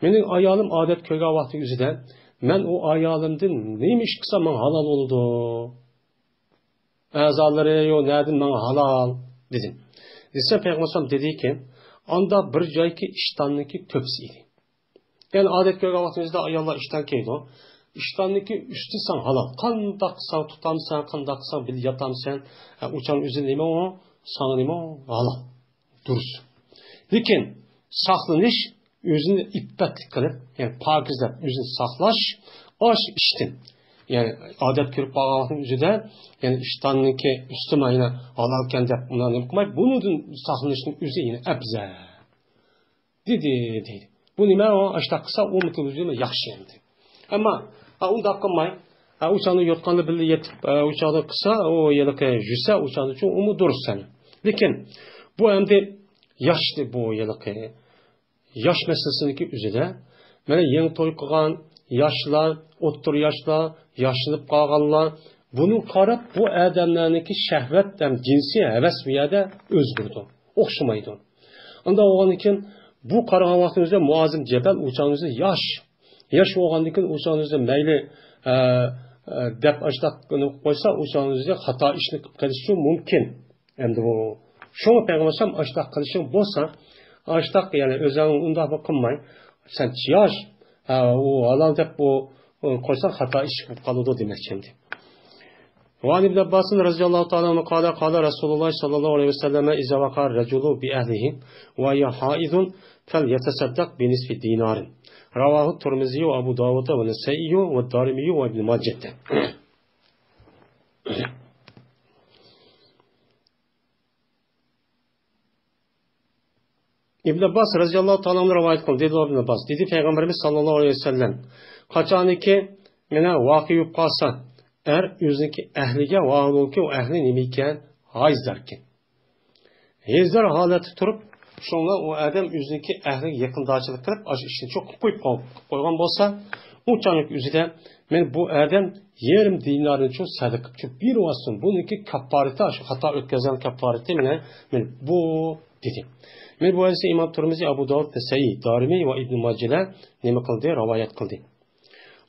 Menin ayalım adet köge vakti yüzüden men o ayalımdın neymiş kısa men halal oldu. Azalları yo nereden men halal dedim. Dese Peygamber dedi ki anda bir joyki iştanniki köpsi idi. Yani adet köge vaktimizde ayallar işten keydi o. İştanniki üstü sen halal. Kandaksan tutamsan, kandaksan bil yatamsan, uçan üzün neyme o, sana neyme o, halal. Dursun. Lakin saklanış, özünü ippetlik kılıp, yani pakizler, özünü saklaş, aş iştin. Yani adet körüp bağlamakın üzüde, yani iştanniki üstüme yine halalken de bundan ne okumayıp, bunun saklanışının üzü yine ebze. Dedi. Bu nime o açta kısa o mutluluğu yaxşı yendi. Ama onu da yapmay. Uçanı yotkanı bile yetip uçanı kısa o yılık jüse uçanı çok umu durur seni. Lakin bu hem de yaşlı bu yılık yaş meselesindeki üzere, mana yeni to'y qilgan yoshlar, o'ttir yoshlar, yoshlanib qolganlar, buni qarab bu odamlarniki shahvat ham jinsiy havas bu yerda o'zgardi, o'xshamaydi. Unda o'g'an ekan bu qaragan vaqtimizda Muazim Jabal o'changizda yosh bo'lgandan keyin o'changizda mayli deb ashtaq qo'ysa o'changizda xato ishni qilib qilishi mumkin. Endi bu shuni payg'ambar ashtaq qilishing bo'lsa, ashtaq ya'ni o'zing unda qilmay, sen yosh u halol deb bu qo'ysa xato ish qilib qoladi demoqchi endi. وعن ابن عباس رضي الله تعالى عنه قال قال رسول الله صلى الله عليه وسلم إذا وقع الرجل بأهله وهي حائض فليتصدق بنصف دينار رواه الترمذي وأبو داود والنسائي والدارمي وابن ماجه. İbn Abbas radıyallahu ta'ala anhu rivayet kıldı. Dedi İbn Abbas, dedi Peygamberimiz sallallahu aleyhi ve sellem, kaçaniki mena vaqi yub qalsa, o'ziniki ahliga va'nulki u ahli nima ekan? Hayz darkan. Hayzdar holati turib, shunga u odam o'ziniki ahliga yaqindochilik qilib, o'sha ishni cho'q qo'yib qo'ygan bo'lsa, unchalik o'zida men bu odam yarim dinarni cho'q sadaqa qilib bir olsin. Buniki kaffarati, shu xato o'tkazgan kaffarati men bu dedi. Men bu hadisni Imom Tirmiziy, Abu Dawud, Nasa'iy, Darimi va Ibn Majah nima qildi? Rivoyat qildi.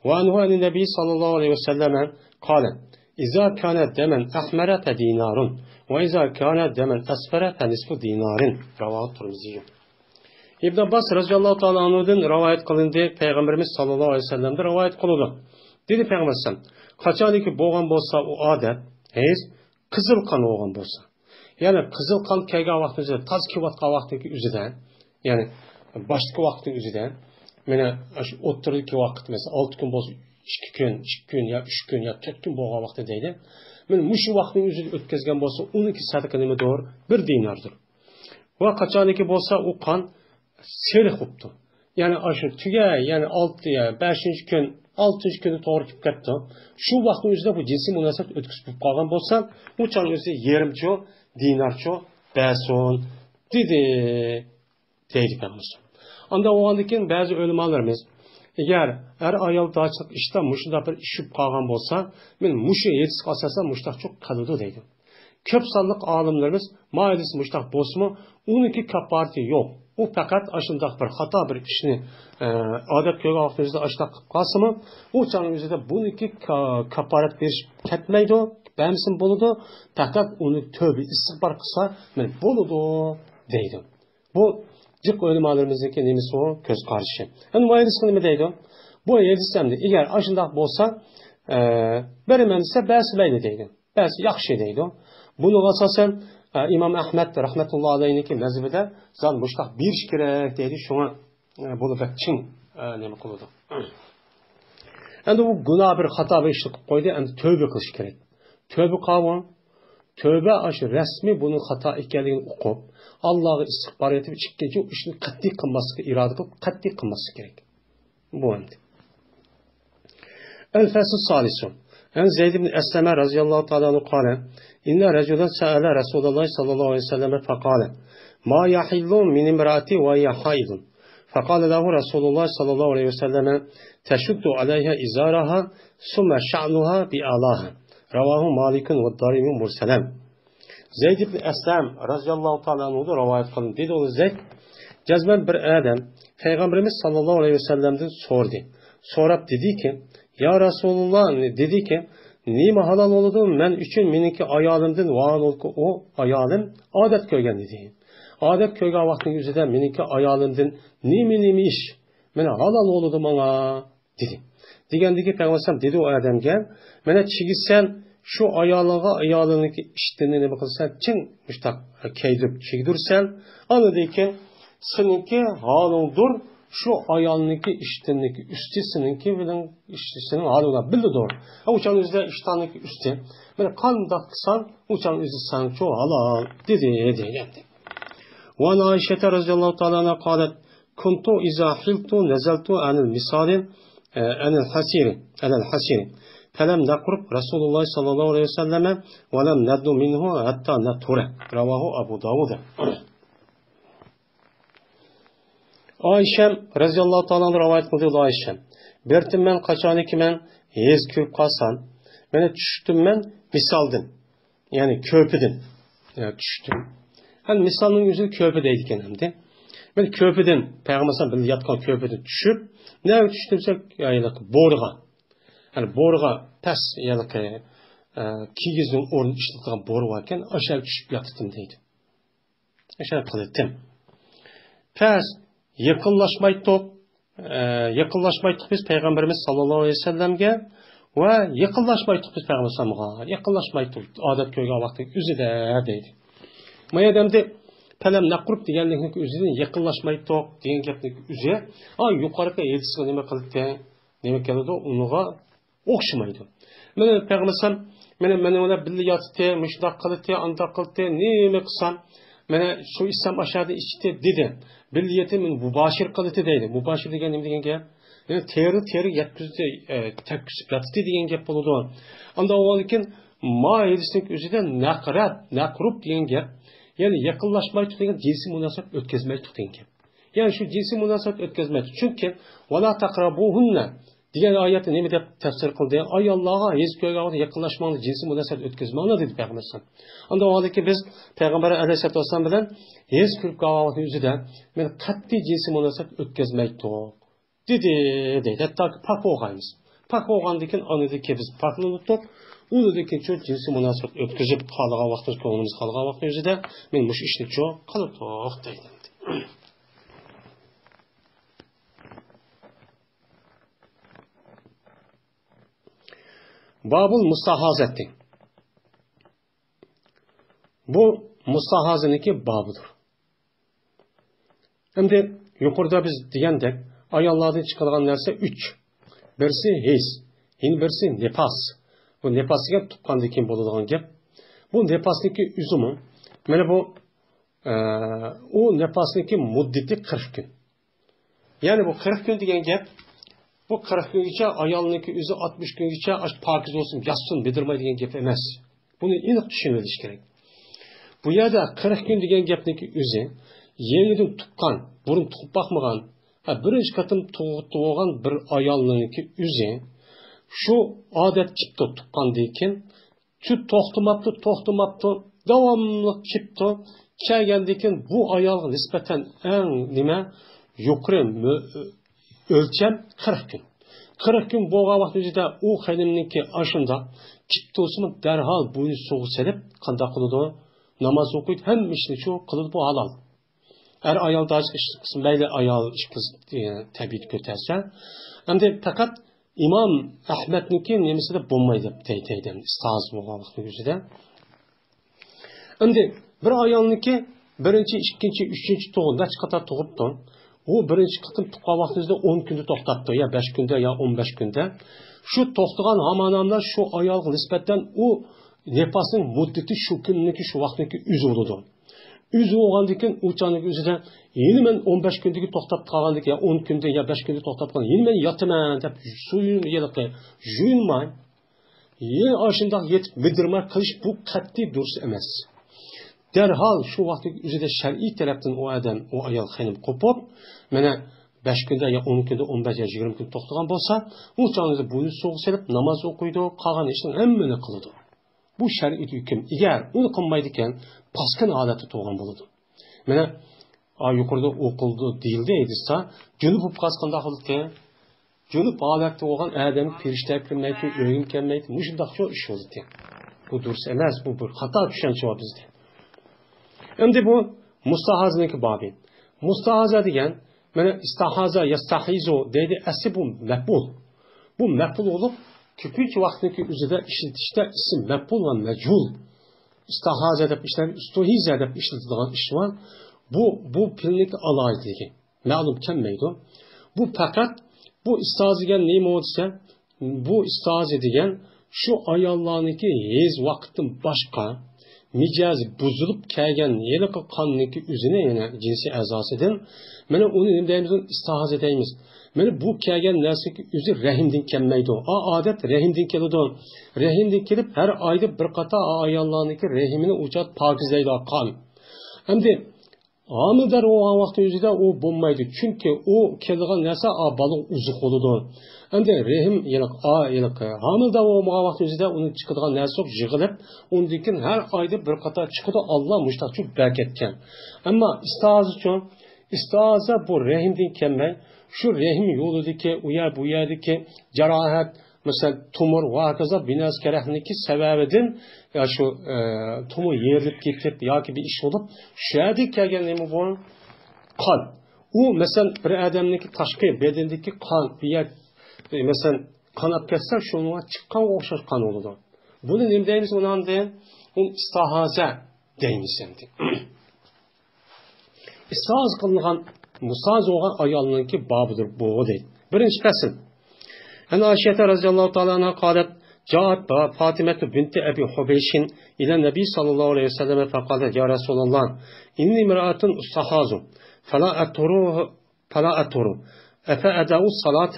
Wa anhu an-nabiy sallallohu alayhi va sallam قال إذا كان دما أحمر فدينار وإذا كان دما أصفر فنصف دينار رواه الترمذي. İbn Abbas radıyallahu ta'ala anhu'dan rivayet kılındı. Peygamberimiz sallallahu aleyhi ve sellem'de rivayet kılındı. Dedi Peygamberimiz kaçaniki boğan bolsa o adet kızıl kan olgan bolsa. Yani kızıl kan kelgan vaqtida taz kivatqa vaqtdagi o'zidan, yani boshqa vaqtning o'zidan, mana shu o'ttirdagi vaqt mesela 6 kun bo'lsa 2 kun ya 3 kun ya 4 kun bo'lgan vaqtda deydi. Men mushu vaqtning o'zida o'tkazgan bo'lsa, uniki sadaqa nimadir? 1 dinardir. Va qachoniki bo'lsa u qon seri qopdi. Ya'ni shu tuga, ya'ni 6 ya 5-kun, 6-kuni to'g'ri kelib ketdi. Shu vaqtning o'zida bu jinsiy munosabat o'tkazib qolgan bo'lsa, u chon o'zi yarimcho dinarcho bason dedi payg'ambar. Unda o'g'andan keyin ba'zi ulamolarimiz agar har ayol dochiq ishda mushunda bir ishib qolgan bo'lsa, men mushu yetis qolsa mushtaq cho'q qiladi deydi. Ko'p sonliq olimlarimiz maylis mushtaq bo'lsa-mu, uniki kaffarati yo'q. U faqat ashundaq bir xato bir ishni odat ko'rgan vaqtimizda ashtaq qilib qolsa-mu, u chang o'zida buniki kaffarat berish ketmaydi. Bamsin bo'ladi, faqat uni tövbe istig'for qilsa, men bo'ladi deydi. Bu jiq o'limalarimizniki nimasi o ko'z qarashi. Endi maylis nima deydi? Bu yedisamdi, agar ashundaq bo'lsa, beraman desa basmaydi deydi. Bas yaxshi deydi. Buni asosan İmam Ahmad rahmetullohi alayhiniki mazhabida zan mushtaq berish kerak deydi. Shunga buni chin nima qiladi. Endi u gunoh bir xato bir ish qilib qo'ydi, endi tövbe qilish kerak. Tövbe qilgan, tövbe aşı resmi bunun hata ekanligini o'qib, Allohga istig'for etib, ikkinchi ishni qat'iy qilmaslikka iroda qilib, qat'iy qilmaslik kerak. Bu endi. El-Fasl Salisun. An Zayd ibn Aslama radhiyallohu ta'ala anhu qala: "Inna rajulan sa'ala Rasululloh sallallohu alayhi vasallam faqala: Ma yahillu min imraati wa hiya haidun." فقال له رسول الله صلى الله عليه وسلم تشد عليها إزارها ثم شعنها بأعلاها رواه مالك والدارمي مرسلا. Zeyd ibn Aslam radıyallahu ta'ala anhu'da rivayet kılın. Dedi o Zeyd, cezben bir adam Peygamberimiz sallallahu aleyhi ve sellem'den sordu. Sorab dedi ki, ya Resulullah dedi ki, nima halal oldu? Men üçün meniki ayalımdan vaan oldu o ayalım adet köygen dedi. Adet köygen vaktin yüzüde meniki ayalımdan nimi iş? Men halal oldu bana dedi. Degandiki Peygamber dedi o adamga, mene çigisen şu ayalınınki işlerini ne bakılsan, çin müştak keydip çigdürsen, anladıyken seninki halındır, şu ayalınınki işlerini üstü seninki bilen işlerini halına bildi doğru. Uçan üzere iştanınki üstü, böyle kandaksan uçan üzere sen çoğu halal dedi. Ve Aişete radıyallahu ta'ala qalet, kuntu iza hiltu nezeltu anil misalin anil hasiri. فلم نقرب رسول الله صلى الله عليه وسلم ولم ندن منه حتى نطهر رواه أبو داود. Ayşem raziyallohu ta'ala rivoyat qildi Ayşem. Bertim men qachoniki men hez ko'p qolsam, meni tushdim men misoldan. Ya'ni ko'pidan. Yani tushdim. Hani misolning o'zi ko'pi deydi ekan hamda. Men ko'pidan payg'ambar bilan yotgan ko'pidan tushib, nima tushdimsak, ya'ni bo'rg'a. Hani bo'rg'a pas, ya'ni kiyizning o'rni ishlatilgan bo'rg'a ekan, aşağı tushib yotdim deydi. Aşağı qildim. Pas yaqinlashmaydik biz payg'ambarimiz sallallohu alayhi vasallamga va yaqinlashmaydik biz payg'ambarga. Yaqinlashmaydik odat ko'rgan vaqtda o'zida deydi. Bu yerda palam naqrub deganlikning o'zidan yaqinlashmaydik degan gapning o'zi, yuqoriga yetishga nima qildi? Nima keladi? Unga o'xshamaydi. Mana payg'ambar mana ular birga yotdi, mushdoq qildi, andoq qildi, nima qilsam, mana shu islom aşağıda içti dedi. Birliyetim mübaşir qildi deydi. Mübaşir degan nima degan gap? Yani teri yetkizdi, tekkizib yotdi degan gap bo'ladi. Unda o'lkin maidisning o'zida naqrub degan gap. Yani yaqinlashmaydi degan jinsiy munosabat o'tkazmaydi degan gap. Yani şu jinsiy munosabat o'tkazmaydi. Chunki wala taqrabuhunna degan oyatni nima deb tafsir qildi? Allohga hech ko'rganda yaqinlashmanglar, jinsiy munosabat o'tkazmanglar dedi payg'ambar. Unda o'lkin biz payg'ambar alayhisolatu vasallam bilan hech ko'rib qolgan o'zida men qat'iy jinsiy munosabat o'tkazmaydi dedi. Hatta pak bo'lganmiz. Pak bo'lgandan keyin onidagi biz paklandik. Undan keyin çok jinsiy munosabat o'tkazib qolgan vaqtimiz ko'nglimiz qolgan vaqt o'zida men mush ishni cho'q qilib deydi. Babul mustahazati. Bu mustahaziniki babıdır. Şimdi yukarıda biz degandek ayollardan chiqadigan narsa 3. Birisi his, birisi nefas. Bu nefasga tuqqandan keyin bo'ladigan gap. Bu nefasniki uzumi. Mana bu o nefasniki muddati 40 kun. Yani bu 40 gün degan gap, bu 40 kungacha ayolniki o'zi 60 kungacha pokiz bo'lsin, yotsin, bedirmaydigan gap emas. Buni aniq tushunib olish kerak. Bu yerda 40 kun degan gapniki o'zi yenidan tuqqan, burun tuqib boqmagan, birinchi qatim tug'ib olgan bir ayolniki o'zi şu odat chipto tuqqandan keyin shu to'xtamabdi, davomli chipto kelgandan keyin bu ayolga nisbatan eng nima yuqori o'lcham 40 kun. 40 kun bo'lgan vaqt o'zida u xonimniki ashunda chiptosini darhol bo'yni so'g'i solib qanday qiladi? Namoz o'qiydi, hamma ishni shu qiladi, bu halol. Her ayol da qilsin, mayli ayol ish qilsin, tabiat ko'tarsa, endi faqat İmam Ahmed'ninki nemisida bo'lmaydi deydi, istoz bo'lgan vaqt o'zida. Endi bir ayolniki birinchi, ikkinchi, uchinchi tug'ib, necha qator tug'ibdi. U birinchi qatim tuqqan vaqtida 10 kunda to'xtatdi, ya 5 kunda, ya 15 kunda. Shu to'xtagan hamonamlar shu ayolga nisbatan u nefasning muddati shu kunniki, shu vaqtniki o'zi bo'ladi. O'zi bo'lgandan keyin u chanlik o'zida yeni men 15 kundagi to'xtab qolgandan keyin 10 kunda ya 5 kunda to'xtab qolgan. Yeni men yotaman deb suyunib yelaqi, juyunmay. Yeni ashundoq yetib bidirma qilish bu qat'iy durus emas. Derhal şu vaqtda o'zida shar'iy tarafdan o adam, o ayol xanim qo'pib, mana 5 kunda ya 10 kunda, 15 ya 20 kun to'xtagan bo'lsa, u chanlikda bo'yni so'g'i solib namoz o'qiydi, qolgan ishni hammani qiladi. Bu shar'iy hukm. Agar uni qilmaydi ekan, paskin holatda tug'ilgan bo'ladi. Mana yuqorida o'qildi deyildi edisa, junub bo'lib qolganda qildi. Junub holatda bo'lgan odam firishta kirmaydi, o'yin kelmaydi, mushundaq ish bo'ldi. Bu durus emas, bu bir xato tushuncha bor bizda. Endi bu mustahazniki babi. Mustahaza degan, mana istahaza yastahizu deydi, asli bu maf'ul. Bu maf'ul bo'lib, ko'pincha vaqtniki o'zida ishlatishda ism maf'ul va majhul. İstahaza deb ishlar, istuhiza deb ishlatiladigan ish bor. Bu fillik alaytligi. Ma'lum kelmaydi. Bu faqat bu istahaza degan nima bo'lsa, bu istahaza degan shu ayollarniki hech vaqtdan boshqa mijoz buzilib kelgan yiliqi qonniki o'zini, yana jinsiy a'zosidan, mana uni nima deymiz? Istahaza deymiz. Mana bu kelgan narsaki o'zi rahimdan kelmaydi. Odat rahimdan keladi. Rahimdan kelib har oyda bir qator ayollarniki rahimini o'chat pokizlaydi qon. Endi Hamildar olgan vaqt o'zida u bo'lmaydi. Chunki u kelgan narsa balıq uzuq bo'ladi. Endi rahim hamildar olgan vaqt o'zida uni chiqadigan narsa yig'ilib, undan har oyda bir qator chiqadi. Alloh mushtaqchu berketgan. Ammo istiaza bu rahimdan kelmay, shu rahim yo'lidagi bu yerdagi jarohat, mesela tumur va hokazo binas karahniki sababidan ya şu tumur yerilib ketib yoki bir ish bo'lib, shu yerda kelgan nima bu? Qon. U mesela bir odamniki tashqi bedendagi qon, bir yer mesela qanab ketsa, shunga chiqqan o'xshash qon bo'ladi. Buni nima deymiz undan? U istihaza deymiz endi. İstiaz qilgan musaz olgan ayolninki babidir bu deydi. Birinchi fasl. أن عائشة رضي الله تعالى عنها قالت جاءت فاطمة بنت أبي حبيش إلى النبي صلى الله عليه وسلم فقالت يا رسول الله إني امرأة أستحاض فلا أطهر أفأدع الصلاة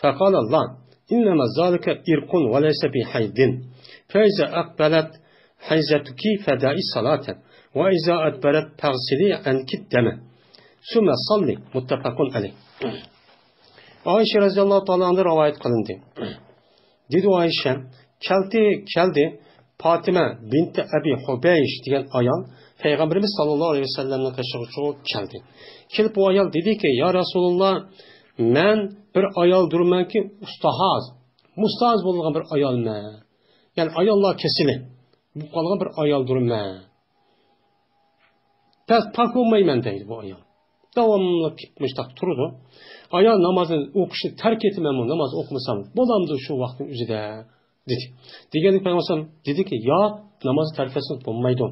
فقال الله إنما ذلك إرق وليس بحيض فإذا أقبلت حيزتك فدعي الصلاة وإذا أدبرت فاغسلي عنك الدم ثم صلي متفق عليه. Ayşe radıyallahu ta'ala'ndan rivayet kılındı. Dedi Ayşe, geldi Fatıma binti Abi Hubeyş diyen ayal, Peygamberimiz sallallahu aleyhi ve sellem'den kaçırıcı geldi. Gelip bu ayal dedi ki, ya Resulullah, ben bir ayal durumdan ki mustahaz bulungan bir ayal mı? Yani ayallar kesili. Bu kalan bir ayal durum mı? Pak olmayım değil bu ayal. Devamlı gitmiştik durdu. Ayal namazını okuşu terk etmem mi, namaz okumasam, bulamdı şu vaktin üzerinde dedi. Diğerlik Peygamber dedi ki, ya namazı terk etsin bulmaydı.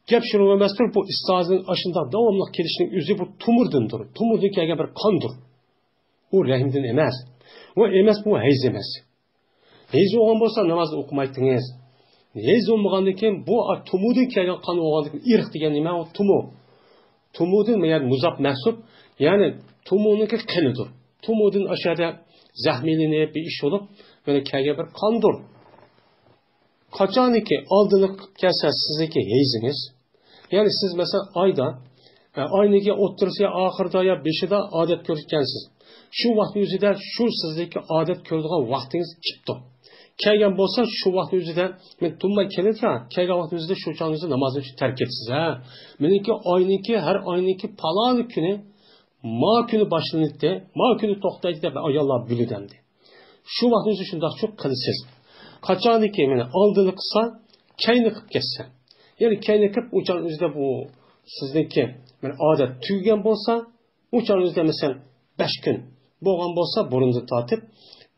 Gep şunu ve mestur bu istazının aşında devamlı gelişinin üzeri bu tumurdundur. Tumurdu ki bir kandır. O rahimden emez. O emez bu heyz emez. Heyz olan olsa namazı okumaydınız. Heyz olmagandıkken bu tumurdu ki kan olandıkken irq degen nime o tumu. Tumudun yani muzap mehsup yani tumu'nunki qinidir. Tumudun aşağıda zahmilinip bir iş olup böyle kege bir kandır. Kaçaniki aldınık kelse sizdeki heyziniz. Yani siz mesela ayda aynıki otursa ya ahırda ya beşide adet görürseniz. Şu vakti yüzüde şu sizdeki adet gördüğün vaktiniz çıktı. Kegen bolsa şu vakti yüzüde men tummay kelir ya kegen vakti yüzüde şu çağınızı namazını terk etsiz ha. Meniki aynıki her aynıki palan günü ma günü başlanıktı, ma günü toxtaydı da ayallar bilidemdi. Şu vakti yüzü şundak çok kılısız. Kaçanı ki meni aldığını kısa kayını kıp geçse. Yani kayını kıp uçan yüzüde bu sizdeki adet tüygen bolsa uçan yüzüde mesela 5 gün boğan bolsa burundu tatıp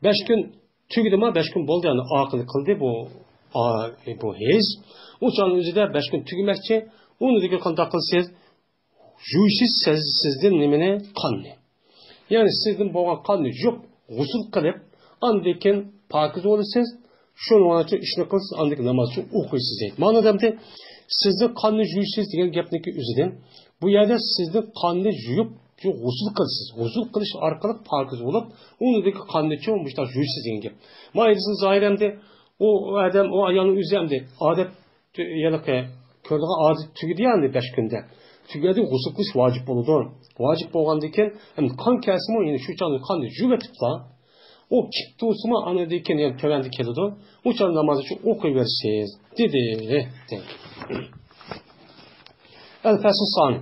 5 gün tügüdü ama 5 gün boldu yani akıllı kıldı bu hez. Uçan yüzüde 5 gün tügümekçi onu da kan takılsız juysiz sizden nimene kanlı. Yani sizden boğan kanlı yok gusül kılıp andayken pakiz olursunuz. Şunu ona için işini kılsız andaki namaz için okuyusuz deyip. Manadamda sizden kanlı juysiz diyen gepneki üzerinde bu yerde sizden kanlı juyup gusül kılsız. Gusül kılış arkalık pakiz olup onu da kanlı için olmuşlar juysiz diyen gep. Mağazın zahiremde o adam o ayağının üzerinde adet yalık kördüğü adet tügüdü yani 5 günde. Tügüdü gusül kılış vacip oldu. Vacip olgandayken hem kan kesimi yine şu canlı kanlı jüvetip da o çıktı olsama anadayken yani tövendi kelidi. O çan namazı için okuyuversiniz dedi. El-Fasl Sani.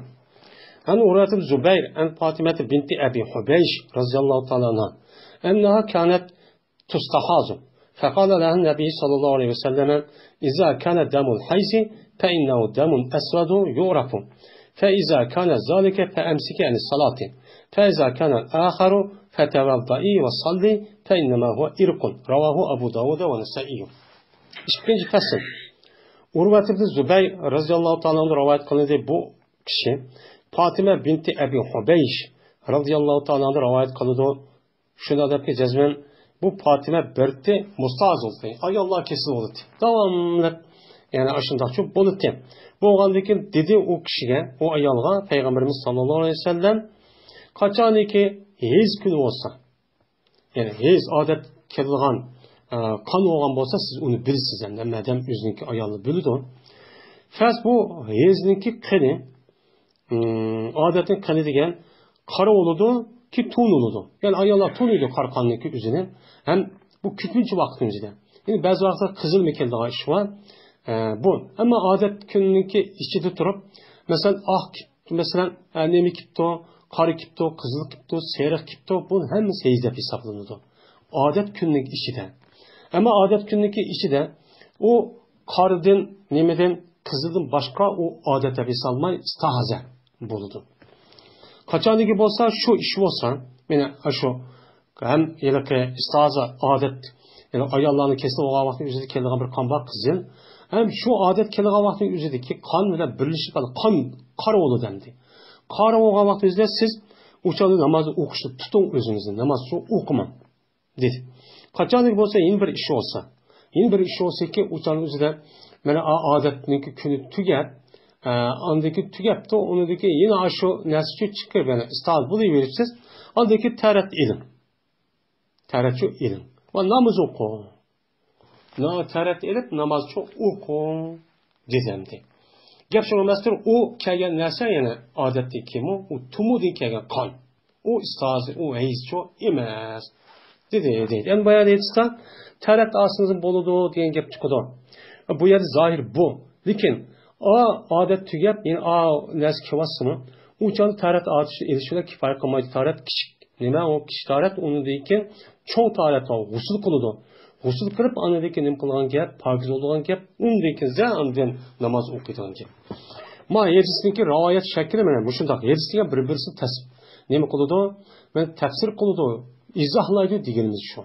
An Urvat Zubeyr an Fatıma binti Abi Hubeyş radıyallahu ta'ala anha. Enneha kânet tustahazu. فقال لها النبي صلى الله عليه وسلم إذا كان دم الحيض فإنه دم أسود يعرف فإذا كان ذلك فأمسك عن الصلاة فإذا كان الآخر فتوضئي وصلي فإنما هو إرق رواه أبو داود ونسائي. İkinci fasıl. Urvat ibn Zubeyr radıyallahu ta'ala rivayet kılındı bu kişi Fatıma binti Abi Hubeyş radıyallahu ta'ala rivayet kılındı. Şuna da ki cezmen bu Fatıma birti mustaz oldu. Ay Allah kesin oldu. Devamlı yani aşında çok buldu. Bu oğandaki dedi o kişiye o ayalga Peygamberimiz sallallahu aleyhi ve sellem kaçan ki hez günü olsa yani hez adet kelgan kan olgan bolsa siz onu bilsiz yani madem özünki ayalını bildi. Fas bu hezinki qini odatning qani degan qora bo'ladi ki to'n bo'ladi. Ya'ni ayollar to'naydi qora qonniki o'zini. Ham bu ko'pincha vaqtning o'zida. Ya'ni ba'zi vaqtda qizilmi keldigan ish bor. Bu ammo odat kuniki ichida turib, masalan, oq masalan, nima kipto, qora kipto, qizil kipto, sariq kipto, bu hammasi hayz deb hisoblanadi. Odat kunlik ishida. Ammo odat kunligi ishida u qordan, nimadan, qizildan boshqa u odat deb hisoblanmay istihoza bo'ladi. Qachonligi bo'lsa, shu ish bo'lsa, mana shu ham yilqi istihoza odat, ya'ni ayollarni kesib olgan vaqtda o'zida kelgan bir qon bor qizil, ham shu odat kelgan vaqtda o'zidagi qon bilan birlashib qon qora bo'ladi dendi. Qora bo'lgan vaqtingizda siz o'chani namoz o'qishni tuting o'zingizni, namoz o'qimang dedi. Qachonligi bo'lsa, yana bir ish olsa. Yana bir ish olsa-ki, o'chani o'zida mana odatniki kuni tugab, andaki tugabdi, unidagi yana shu narsa chiqib, yana istihoz bo'laverasiz. Andaki tarat ilm. Taratchu ilm. Va namoz o'qing. Tarat ilm namozchi o'qing degandi. Gap shunga emasdir, u kelgan narsa yana odatdagi kim u tumudin kelgan qon. U istihoz, u hayzcho emas. dedi. Yani bayağı deyilse tarat aslında boludu diyen gap çıkıdı. Bu yerde zahir bu. Lakin adet tügep yani nes kıvasını uçan tarat atışı ilişkiler kifayet kılmaydı. Tarat küçük. Nime o küçük tarat onu deyken çoğu tarat var. Husul kılıdı. Husul kırıp anadaki nim kılan gap, pakiz olduğun gap, deyken zânden namaz okuyduğun gap. Ma yedisindeki ravayet şekli mi? Bu şundak. Yedisindeki birisi tesbih. Nime kılıdı? Ben tefsir kılıdı. İzahlaydı diyenimiz şu.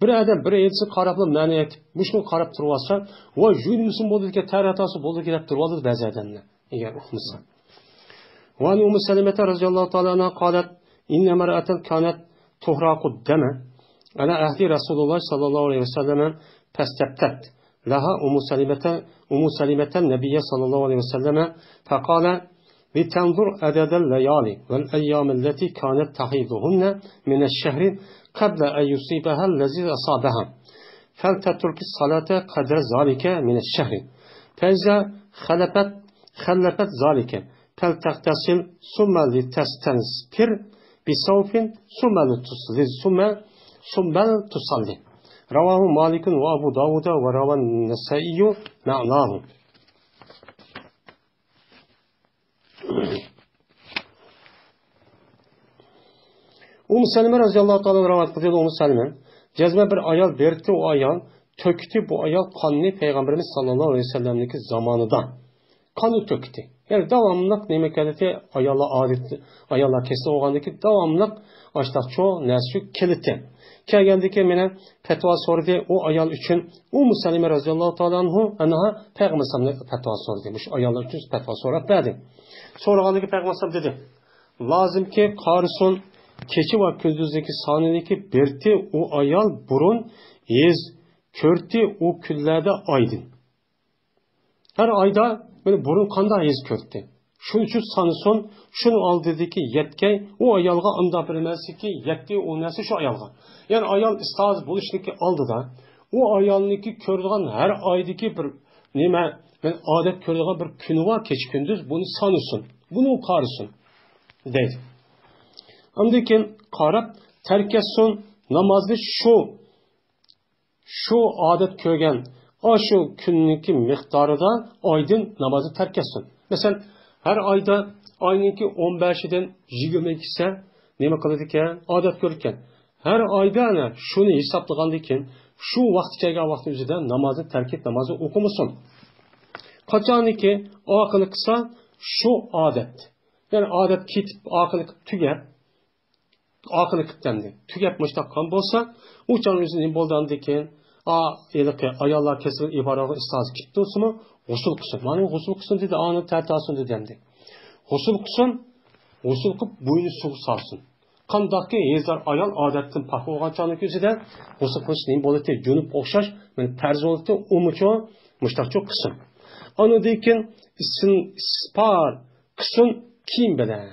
Bir adam bir elsi qarablı məni etib, müşkün qarab turvasa, o jüylüsün boldu ki, təratası boldu ki, turvadı bəzi adamlar. Eğer oxumusan. Ve an Ümmü Selimete radiyallahu ta'ala ana qalat, inne mer'aten kanet tuhraqu deme, ala ahdi Resulullah sallallahu aleyhi ve selleme pestebtet. Laha Ümmü Selimeten Nebiye sallallahu aleyhi ve selleme fekale, لتنظر عدد الليالي والأيام التي كانت تحيضهن من الشهر قبل أن يصيبها الذي أصابها فلتترك الصلاة قدر ذلك من الشهر فإذا خلفت ذلك فلتغتسل ثم لتستنكر بصوف ثم تصلي رواه مالك وأبو داود وروى النسائي معناه. Selime radıyallahu ta'ala rivayet kılıyor Selime. Cezme bir ayal verdi o ayal töktü bu ayal kanını Peygamberimiz sallallahu aleyhi ve sellem'deki zamanında. Kanı töktü. Yani devamlılık nemekadeti ayalla kesti oğandaki devamlılık açtak çoğu nesli kiliti. Kelgendeki mene fetva sordu o ayal için Selime radıyallahu ta'ala anha Peygamber sallallahu fetva sordu demiş. Ayallar için fetva sorak verdi. Sonra oğandaki Peygamber sallallahu dedi. Lazım ki karıson keçi ve kündüzdeki sahnedeki berti o ayal burun yez körti o küllerde aydın. Her ayda böyle burun kanda yez körti. Şunun için sanıson şunu al dedi ki yetkey o ayalga anda bilmesi ki yetti o nesi şu ayalga. Yani ayal istaz buluştaki aldı da o ayalniki kördüğün her aydaki bir nime adet kördüğün bir günü var keçi gündüz bunu sanırsın. Bunu karısın dedi. Amdikin qarab terkesson namazı şu adet kögen şu künniki miqdarida aydın namazı terkesson. Mesela her ayda ayniki 15'den 22'se nima qiladigan adet ko'rgan. Her ayda ana shuni hisoblagandiki şu vaqt kelgan vaqt o'zida namozni tark et, namozni o'qimasin. Qachoniki oqini qilsa şu adet. Yani adet ketib oqini tugab akıllı kıtlendi. Tüketmiş takkan bolsa, uçan yüzünün boldan diken, ayallar kesilip ibaratı istazı gitti olsun mu? Husul kısın. Mani husul kısın dedi, anı tertasın dedi demdi. Husul kısın, husul kıp boyunu su sarsın. Kandaki yezler ayal adetin pahı olan çanlık yüzüde, husul kısın bolete cünüp okşaş, terzi olete umuço, müştakço kısın. Anı diken, ispar kısın kim bile?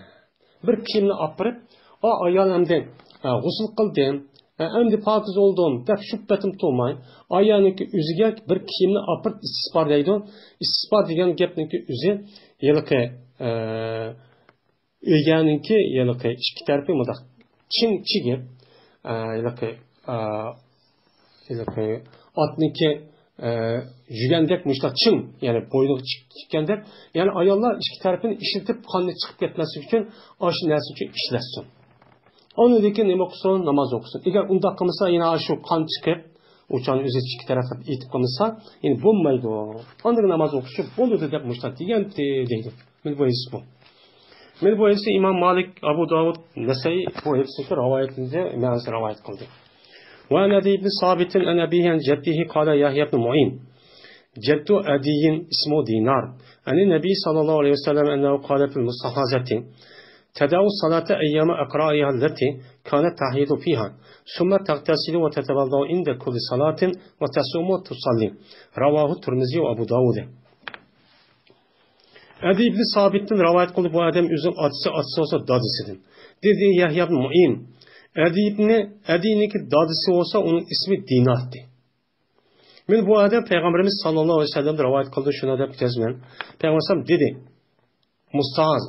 Bir kimle apırıp, ayal emdi g'usl qildim, emdi pokiz oldum deb shubbatim to'may, ayolniki o'ziga bir kiyimni olib istispor deydi. Istispor degan gapniki o'zi yilqi eganinki yalaqi ikki tarafi mudaq ching chigib yalaqi otniki jugandek mushtaq ching ya'ni bo'yni chiqqandek ya'ni ayollar ikki tarafini ishlatib qonni chiqib ketmaslik uchun osh narsa uchun ishlatsin. Onu lekin nima qilsin, namoz o'qisin. Agar undaq qilmasa, yana shu qon chiqib, o'chani o'zi ikki tarafga etib qilmasa, endi bo'lmaydi. Ondan namoz o'qishi bo'ladi deb mushtaq degan deydi. Men bu bu. Men bu ise İmam Malik, Abu Davud, Nesai bu hepsi rivayetinde meğaz rivayet kıldı. Ve Adi ibn Sabit'in en abihen ceddihi kâle Yahya ibn Mu'in. Ceddu Adiyin ismu Dinar. Ani Nebi sallallahu aleyhi ve sellem ennehu kâle fil mustahazeti. تدعو الصلاة أيام أقرائها التي كانت تحيض فيها ثم تغتسل وتتوضأ عند كل صلاة وتصوم وتصلي رواه الترمذي وأبو داود. Adi ibn Sabit'ten rivayet kıldı bu adam üzüm atısı olsa dadısıdır. Dedi Yahya ibn Mu'in. Adi'ninki dadısı olsa onun ismi Dinar'dı. Men bu adam Peygamberimiz sallallahu aleyhi ve sellem rivayet kıldı şuna da bitezmen. Peygamberimiz dedi.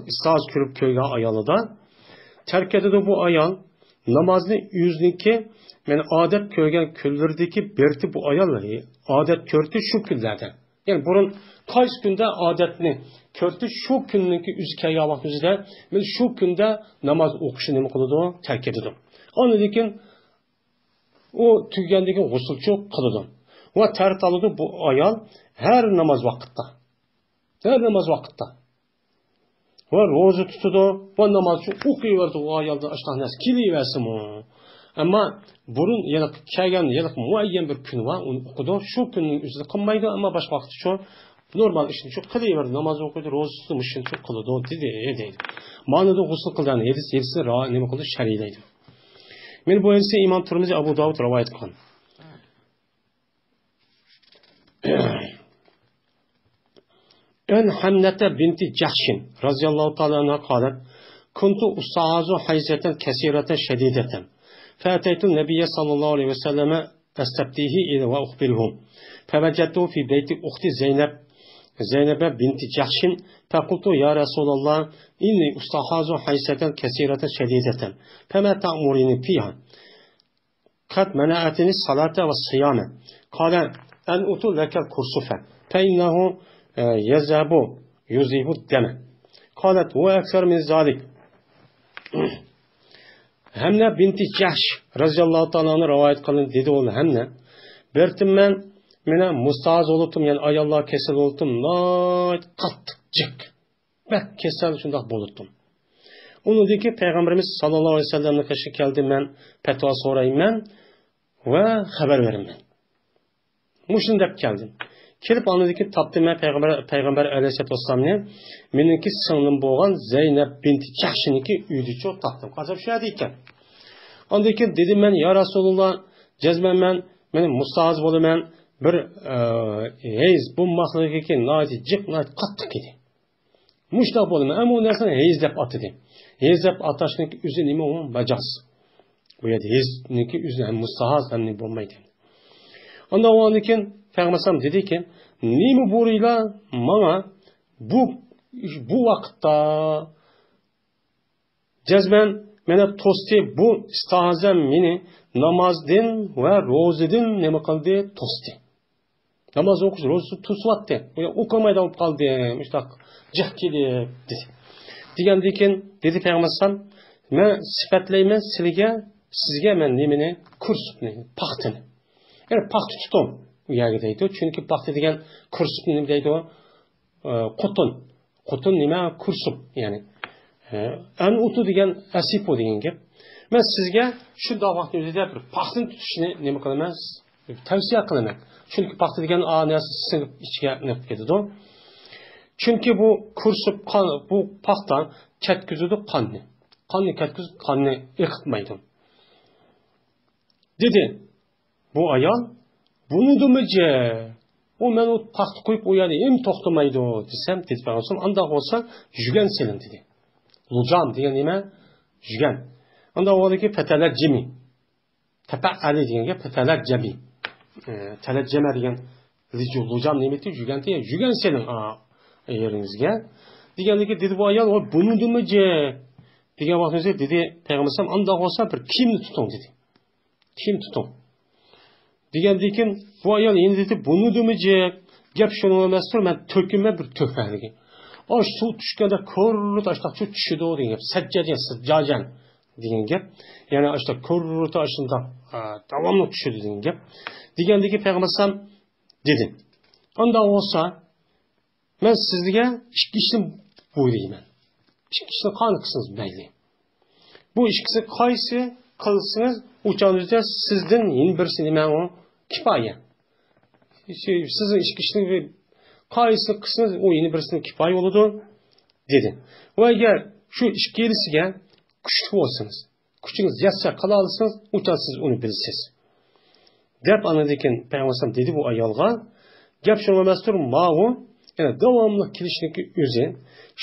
İstaz kürüp köyge ayalıda terk edildi bu ayal namazını yüzniki yani adet köygen küllerdeki berti bu ayalları adet körtü şu küllerden. Yani bunun kaç günde adetini körtü şu gününki üzke yavak yüzde ve şu günde namaz okuşunu mu kılıdı terk edildi. Onun için o tüygendeki gusülçü kılıdı. Ve terk aldı bu ayal her namaz vakitte. Her namaz vakitte. Ve rozu tutudu, ve namazı okuyuverdi o ayalda aşağı nes kiliversin o. Ama bunun yani kelgen yani muayyen bir gün var, onu okudu. Şu günün üzerinde kılmaydı ama başka vakti şu normal işini çok kılıverdi, namazı okudu, rozu tutmuş işini çok kılıdı dedi. Manada gusül kıldı yani yedisi ne kıldı şer'ideydi. Men bu hadisi İmam Tirmizi Abu Davud rivayet kıldı. En Hamnete binti Cahşin razıyallahu ta'ala anha kâlet kuntu ustaazu hayzeten kesireten şedideten fâteytun nebiyye sallallahu aleyhi ve selleme estebdihi ile ve uhbirhum fevecettu fi beyti uhti Zeynep'e binti Cahşin fekultu ya Resulallah inni ustaazu hayzeten kesireten şedideten feme ta'murini fiha kat menaatini salate ve siyame kâle en utu lekel kursufe fe innehu يذهب يذهب الدم قالت هو أكثر من ذلك Hamne binti Cahş razıyallahu ta'ala'nın rivayet kılın dedi oğlu Hamne bertim ben mene mustahaz olutum yani ayallah kesel olutum nayt kattık bek kesel şundak bolutum onu dedi ki Peygamberimiz sallallahu aleyhi ve sellem'le kaşı geldim ben petva sorayım ben ve haber verim ben muşun dep geldim kelip anladı ki taptım ben Peygamber aleyhisselatü vesselam'ın menimki sınırım boğan Zeynep binti Cahşin'inki üydü çok taptım. Kazap şu adıyken. Andaki dedim ben ya Resulullah cezmen ben benim mustahaz bolu ben bir heyz bu mahluki ki nati cık nati kattık idi. Muştah bolu ben ama o nereden heyz dep atı dedi. Heyz dep ataşınki üzü nime onun bacaz. Bu yedi heyz'ninki üzü hem mustahaz hem ne bulmaydı. Onda o andakin Peygamber dedi ki, nimi buruyla bana bu vakitte cezben mene tosti bu istahazem mini namazdin ve rozidin ne kıldı tosti. Namaz okuş rozu tusvattı. Okumayda olup kaldı. İşte cahkili dedi. Digendeyken dedi Peygamber men sifatleymen sizge men nimini kursupni paktini. Yani paktı tutum. Bu yerge deydi. Çünkü paktı degen kursup nime deydi o kotun. Kotun nime kursup yani. En utu degen asipo degen gep. Men sizge şu davakni özüde bir paktın tutuşunu nime kılamaz. Tavsiye kılamaz. Çünkü paktı degen neresi sınıp içine nefk edildi o. Çünkü bu kursup bu paktan ketküzüdü kanni. Kanni ketküzüdü kanni yıkıtmaydı. Dedi bu ayal bunu demece. O men o paktı koyup o yani hem toxtamaydı desem dedi ben anda olsa jügen senin dedi. Lucam diyen nime jügen. Anda oradaki peteler cemi. Tepe ali diyen peteler cemi. Telecceme diyen lucam nimeti jügen diye jügen senin yerinizge. Diyendeki dedi bu ayal o bunu demece. degan vaqtimizda dedi payg'ambar andoq bo'lsa bir kiyimni tuting dedi. Kiyim tuting. Degandan keyin bu ayol endi dedi buni demajak. Gap shuni emasdir, men to'kimma bir to'fanigi. Osh suv tushganda ko'rib tashlab tushidi degan gap. Sajjajan degan gap. Ya'ni ashta ko'rib tashында davomli tushidi degan gap. Degandan keyin payg'ambar dedi. Andoq bo'lsa men sizga ikki ishni buyurayman. İki ishni qani qilsangiz mayli. Bu ikkisi qaysi qilsangiz o'chanizda sizdan yin birsi nima u kifoya. Sizin ikki ishni qaysi qilsangiz u yin birisini kifoya bo'ladi dedi. Va agar shu ikkilisiga kuchli bo'lsangiz, kuchingiz yetsa qila olsangiz, o'chan siz uni bilasiz. Deb anadikin payg'ambar dedi bu ayolga, gap shunga emasdir, ma'u yani davomli kelishniki o'zi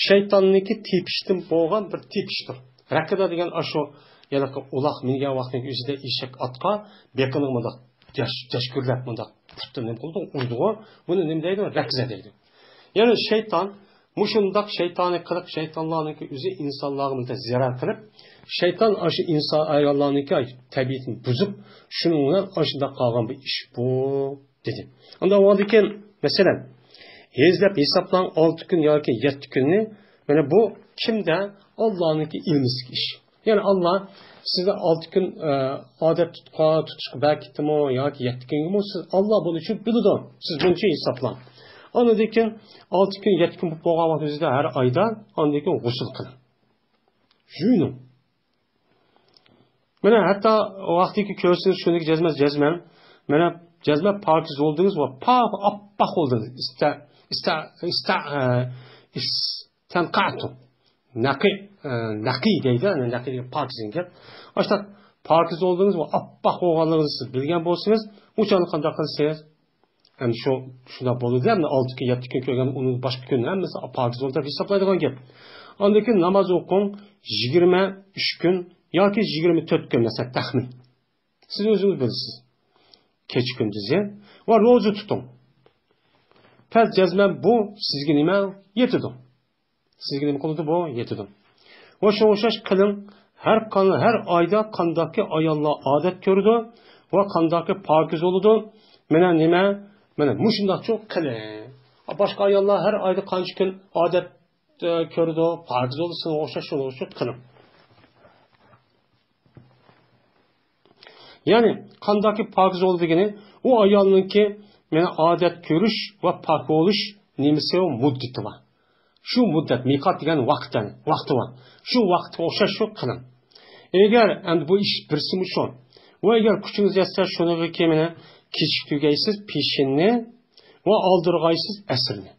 shaytonniki tepishdan bo'lgan bir tepishdir. Rakada degan ashu yalaqi uloq mingan vaqtning o'zida eshak otqa beqinimda jashkurlab bunda putni nima qildi? Urdi-ku. Buni nima deydi? Rakza deydi. Ya'ni shayton mushundaq shaytoniy qilib shaytonlarniki o'zi insonlarga zarar qilib, shayton ashu inson ayollarniki tabiatini buzib, shuning bilan ashunda qolgan bir ish bu dedi. Unda o'ldikin masalan hezlab hesaplan 6 kun yoki 7 kunni mana bu kimda Allohniki ilmisiz ish. Ya'ni Alloh sizga 6 kun odat tutishga bakitimi yoki 7 kunmi siz Alloh buni uchun biladi. Siz buncha hesaplan. Ondan keyin 6 kun 7 kun bo'lgan vaqtingizda har oyda ondan keyin g'usl qiling. Juyuning. Mana hatto vaqtiki ko'rsangiz shuniki jazman. Mana jazma pokiz bo'ldingiz va oppoq bo'ldingiz. Tanqatu. Naqi deydi, naqiga pokizinga. Ashta pokiz bo'ldingiz va oppoq bo'lganligingizni siz bilgan bo'lsangiz, o'chani qanday qilsangiz yani shuna bo'ladi. 6 kun 7 kun ko'rgan uni boshqa kun hammasi pokiz bo'ldi deb hisoblaydigan gap. Ondan keyin namoz o'qing 23 kun yoki 24 kun mesela taxmin. Siz o'zingiz bilasiz. Kech kunduzi va ro'za tuting. Past jazman bu sizga nima yetadi? Sizga nima qiladi bu yetadi. Va shu o'xshash qiling. Har oyda qandaki ayollar odat ko'rdi va qandaki pokiz bo'ladi. Mana nima? Mana mushundaqcha qiling. Boshqa ayollar har oyda qancha kun odat ko'rdi, pokiz bo'ldi, siz o'xshash qiling. Yani qandaki pokiz bo'ldigini u ayolninki meni odat ko'rish va pok bo'lish nimasi o muddati bor. Shu muddat miqot degan vaqti bor. Shu vaqtga o'xshash qiling. Agar endi bu ish birsimi shu. Va agar kuchingiz yetsa shuniga kemini kechiktirgaysiz peshinni va oldirg'aysiz asrni.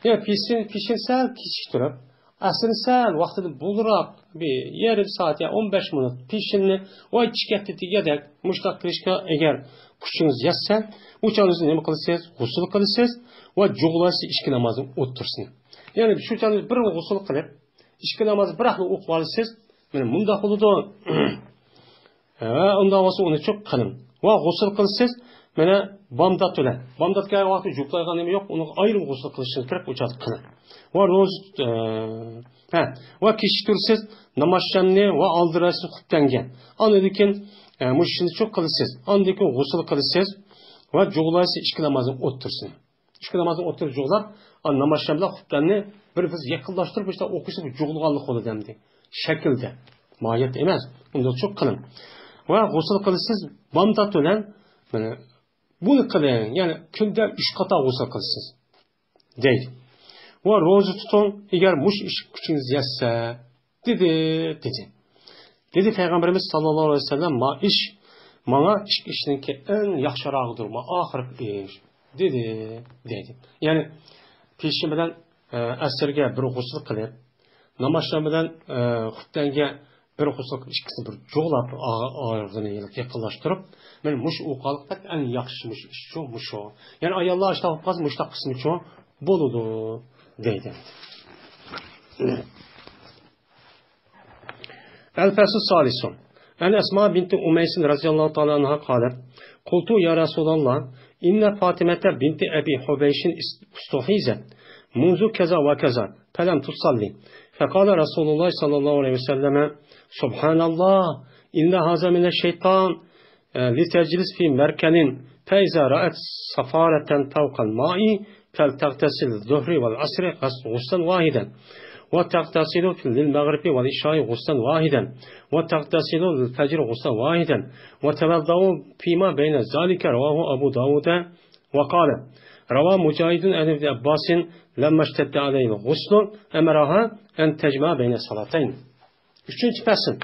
Ya peshin sal kechiktirib, asrni sal vaqtida bulduroq bir yarım saat ya 15 minut peshinni va ichkatda degadak mushtaq qilishga agar kuchingiz yetsa, o'changizni nima qilasiz? G'usl qilasiz va jug'lasiz ishki namozni o'tirsin. Ya'ni shu uchun bir g'usl qilib, ishki namozni biroq o'qib olasiz. Mana bunday bo'ladi. Undan bo'lsa uni cho'q qiling. Va g'usl qilasiz. Mana bomdod bilan. Bomdodga vaqt juqlaygan nima yo'q, uni ayrim g'usl qilishingiz kerak, o'chat qiling. Va ro'z va kechiktirsiz namozshamni va oldirasiz xubtangan. Ondan keyin mushini cho'q qilasiz. Ondan keyin g'usl qilasiz va jug'laysiz ishki namozni o'tirsin. Ishki namozni o'tirib jug'lab, namozshamlar xubtanni bir-biz yaqinlashtirib işte o'qishni jug'lganlik bo'ladi hamdi. Shaklda, mohiyat emas. Unda cho'q qiling. Va g'usl qilasiz bomdod bilan mana buni qiling. Ya'ni kunda 3 qator g'usl qilasiz. Deydi. Va ro'za tuting, agar mush ish kuchingiz yetsa, dedi payg'ambarimiz sallallohu alayhi vasallam, ma ish mana ishninki eng yaxshirog'idir, ma oxirgi ish dedi. Ya'ni peshin bilan asrga bir g'usl qilib, namozdan bilan xubtanga bir g'usl ikkisi bir jo'lab og'irligini yaqinlashtirib, men mush o'qaliqda eng yaxshi ish shu. Ya'ni ayollar ishtahib qolsa mushtaq qismi uchun bo'ladi deydi. El-Fasl Salisun. An Esma binti Umeysin radıyallahu ta'ala anha qalat: "Qultu ya Resulallah, inna Fatimata binti Abi Hubayşin istuhizat. Munzu kaza ve kaza. Falam tusalli. فقال رسول الله صلى الله عليه وسلم سبحان الله إن هذا من الشيطان لتجلس في مركن فإذا رأت صفارة فوق الماء فلتغتسل الظهر والعصر غسلا واحدا وتغتسل للمغرب والعشاء غسلا واحدا وتغتسل للفجر غسلا واحدا وتوضأ فيما بين ذلك رواه أبو داود وقال روى مجاهد عن ابن عباس لما اشتد عليه الغسل أمرها أن تجمع بين الصلاتين. Üçüncü fasıl.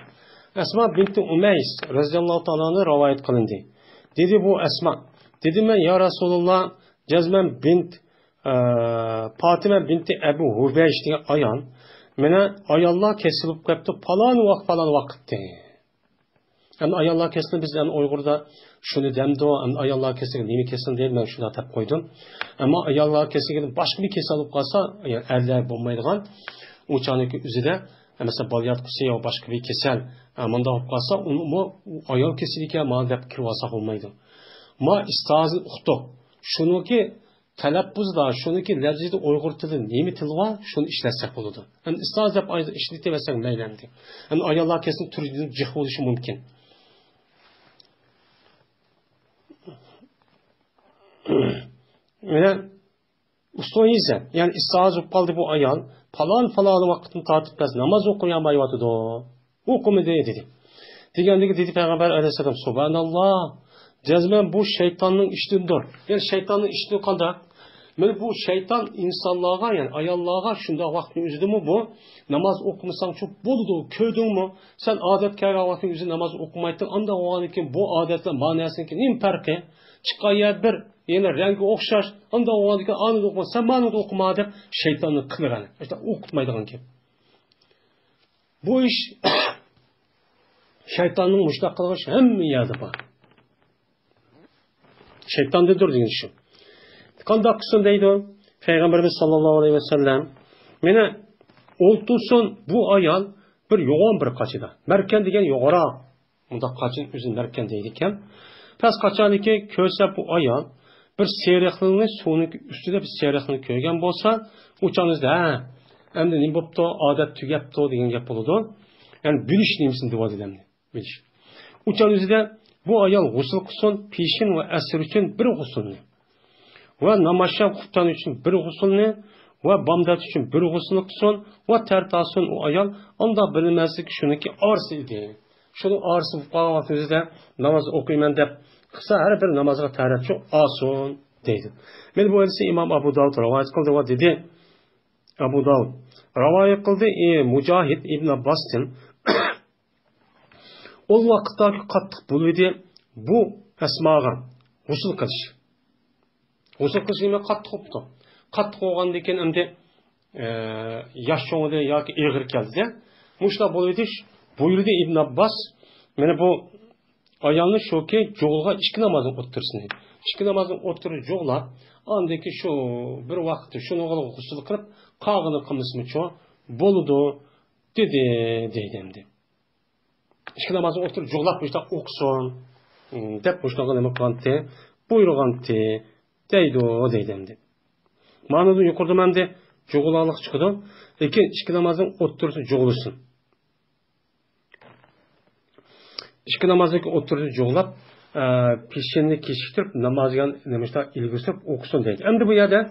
Esma binti Umeys radıyallahu ta'ala rivayet kılındı. Dedi bu Esma. Dedim ben ya Resulullah Cezmen bint Fatime binti Ebu Hubeyş diye ayan. Mene ayallah kesilip kaptı falan vakitte. Yani ayallah kesildi biz yani Uygur'da şunu demdi o. Yani ayallah kesildi. Nemi kesildi değil ben şunu atap koydum. Ama ayallah kesildi başka bir kesil alıp kalsa yani erler bulmaydıgan. Uçağındaki üzüde mesela balyat kusiye o başka bir kesel. Manda alıp kalsa onu ayal kesildi ya ma dep kirvasak olmaydı. Ma istazı uxtu. Şunu ki talappuzda, şunu ki lafzide Uygur tili nemi tili var, şunu işletsek buludu. Yani istaz dep işletemezsek meylendi. Yani ayallah kesin türünün cih oluşu mümkün. Yani ustoyize, yani istaz kaldı bu ayal, falan vakitini tartıp kaz, namaz okuyan bayvatıdı o. Okumu dedi. Degandeki dedi Peygamber aleyhisselam, subhanallah, cezmen bu şeytanın işliğidir. Yani şeytanın işliği kadar, yani bu şeytan insanlığa yani ayallığa şunda vaktin üzüdü mü bu, namaz okumusan çok boludu, köydün mü, sen adet kere vaktin üzü namaz okumaydın, anda o an için bu adetle manasın ki nim perki, çıkaya bir, yani rengi okşar, anda o an için anı okuma, sen manı da okuma deyip şeytanı kılır. İşte okutmaydın ki. Bu iş, şeytanın müştaklığı hem yerde var. Şeytan da dur şu. Kandak kısındaydı o. Peygamberimiz sallallahu aleyhi ve sellem. Mene oltusun bu ayal bir yoğun bir kaçıda. Merken degen yoğura. Bunda kaçın üzün merkendeydiken. Pes kaçan ki köse bu ayal bir seyrekliğini suyun üstüde bir seyrekliğini köygen bolsa uçanızda hem de ne boptu adet tügepti degen gap oludu. Yani biliş neymisin diva dilemdi. Biliş. Uçanızda bu ayal gusül kılsın, pişin ve esir için bir gusülünü. Ve namaşa kuftan için bir gusülünü, ve bamdat için bir gusülünü kılsın, ve tertasın o ayal, onda bilinmezlik şunu ki arsı idi. Şunu arsı vukuatınızda namaz okuyman dep, kısa her bir namazga tarat çok asun deydi. Ben bu hadisi İmam Abu Davud rivayet kıldı ve dedi, Abu Davud rivayet kıldı, Mücahit İbn Abbas'ın, o vakittaki kattık buluydu bu esmağa gusül kılış. Gusül kılış neme kattık oldu. Kattık olğandı eken emde yaş çoğuda yaki eğir geldi de. Muşla buluydu buyurdu İbn Abbas mene bu ayağını şu ki çoğulğa içki namazın otursun. İçki namazın oturur çoğula andaki şu bir vakitte şunu oğlu gusül kılıp kağını kımısını çoğu boludu dedi emdi. İşte namazın oturup çoğulap işte oksun, dep boşluğa demek kantı, buyurgantı, deydi o deydemdi. Manadın yukarıda mende çoğulalık çıkıdı. Lekin işki namazın oturursun çoğulursun. İşki namazın oturursun çoğulap, pişenini keşiktirip namazgan demişler ilgistirip okusun deydi. Hem de bu yerde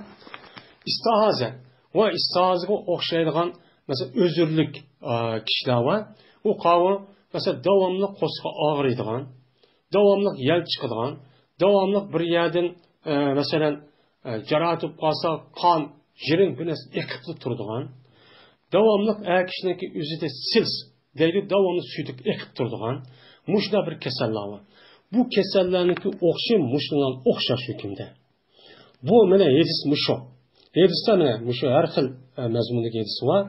istahaze ve istahazıga okşaydıgan mesela özürlük kişiler var. O kavı mesela devamlı qo'sqa ağrıydigan, devamlı yel chiqadigan, devamlı bir yerden mesela jarohat bo'lib qolsa qon, jiring bir narsa eqib turadigan, devamlı kishiniki o'zida sils deydi, devamlı suydik eqib turadigan, mushda bir kasallar var. Bu kasallarniki o'xshim mushdan o'xshash hukmda. Bu mana yedis musho. Yedisda mana musho har xil mazmundagi yedisi var.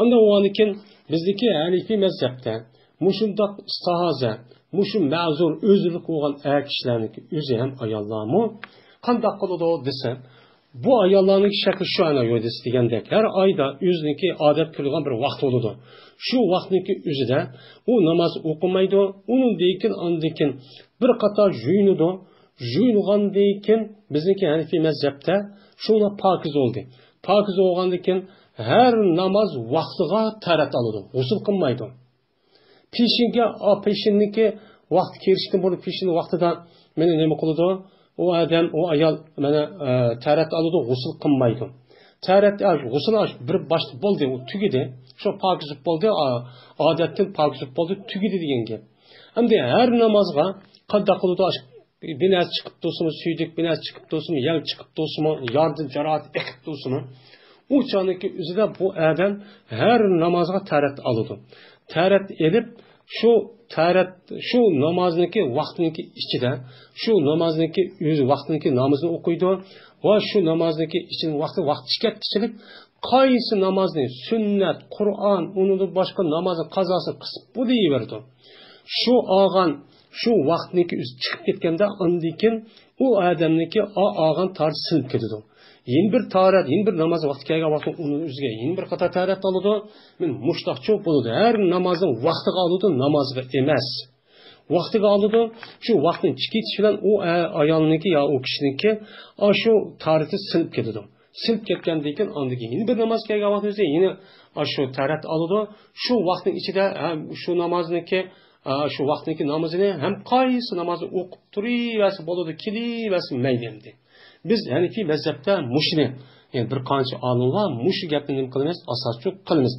Unda o'anikin bizdeki Hanifi mezhepte muşundaq istahaza, muşun ma'zur özürlük olan kişilerninki özü hem ayallarmı qandaq qılıdı desem bu ayallarning şekli şu ana yo'disi degandek her ayda o'ziniki odat qilgan bir vaqt bo'ladi. Shu vaqtniki o'zida u namoz o'qimaydi, uning dekin andikin bir qator juyinidi. Juyingandan keyin bizniki Hanifi mazhabda shuna pokiz bo'ldi. Pokiz bo'lgandan keyin her namaz vaqtiga tarat aladi, g'usl qilmaydi. Peshinniki vaqt kelishdan bo'lib peshin vaqtida meni nima qiladi? O adam, o ayol mana tarat aladi, g'usl qilmaydi. Tarat g'usl bir boshda bo'ldi, u tugidi. Shu pokizib bo'ldi, odatdan pokizib bo'ldi, tugidi degan gap. Hamda har namozga qadda qiladi, binas chiqib to'simi, suydik binas chiqib to'simi, yal chiqib to'simi, yardi jarohat eqib to'simi. U choniki o'zida bu adam har namozga tarat aladi. Tarat elib shu namozniki vaqtiniki ichida, shu namozniki o'zi vaqtiniki namozni o'qiydi va shu namozniki ichida vaqt chiqib qaysi namozni, sunnat, Qur'on, undan boshqa namozni qazosi qisib bu deyiverdi. Shu olgan shu vaqtniki o'zi chiqib ketganda ondikin u odamniki olgan tar silib ketadi. Yeni bir tarat, yeni bir namoz vaqti kelgan vaqt uni o'ziga yeni bir qator tarat oladi. Men mushtaqchi bo'ladi. Har namozning vaqtiga oladi, namozga emas. Vaqtiga oladi. Shu vaqtni chiqitish bilan u ayolniki yo u kishiniki shu tarati silib ketadi. Silib ketgandan keyin ondan keyin yeni bir namoz kelgan vaqt o'zi yeni shu tarat oladi. Shu vaqtning ichida shu namozniki shu vaqtniki namozini ham qaysi namozni o'qib turaversa bo'ladi, kelaversa mayli endi. Biz Hanifi mezhepte muşni, yani bir qancha olimlar mushi gapni nima qilamiz, asoschi qilamiz.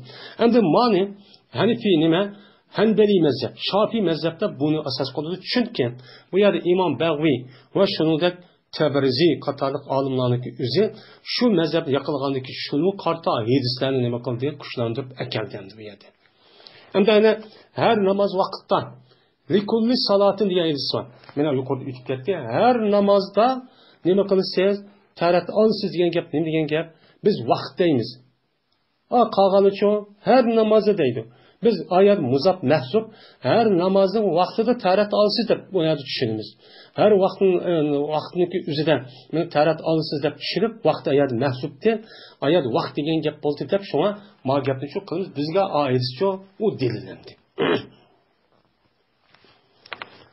Endi mani Hanifi nima? Hanbali mezhep, Şafii mezhepte bunu asas qiladi. Chunki bu yerda İmam Bag'vi va shuningdek Tabrizi qatorliq olimlarniki o'zi shu mezhepga yaqilgandiki shuni qarta hadislarni nima qildi, kuchlantirib akelgan bu yerda. Endi ana har namoz vaqtida likulli salatin degan hadis bor. Mana yuqorida o'tib ketdi. Har namozda nima qilasiz? Tarat olsiz degan gap nima degan gap? Biz vaqt deymiz. Qolganicha har namozda deydi. Biz oyat muzab mahsub har namozning vaqtida tarat olsiz deb bu yerda tushunamiz. Har vaqtniki o'zida men tarat olsiz deb tushunib, vaqt oyat mahsubda, oyat vaqt degan gap bo'ldi deb shunga ma gapni shu qilamiz. Bizga oyatcha u dalilandi.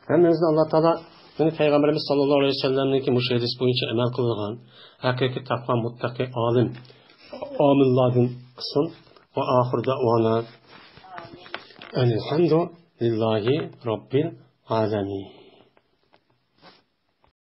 Hammamizni Alloh taolo buni Peygamberimiz sallallohu aleyhi ve sellem'deki müşahidis boyunca emel kılıngan, hakiki takva muttaki alim, amilladın kısın ve ahirde ona elhamdülillahi Rabbil alemin.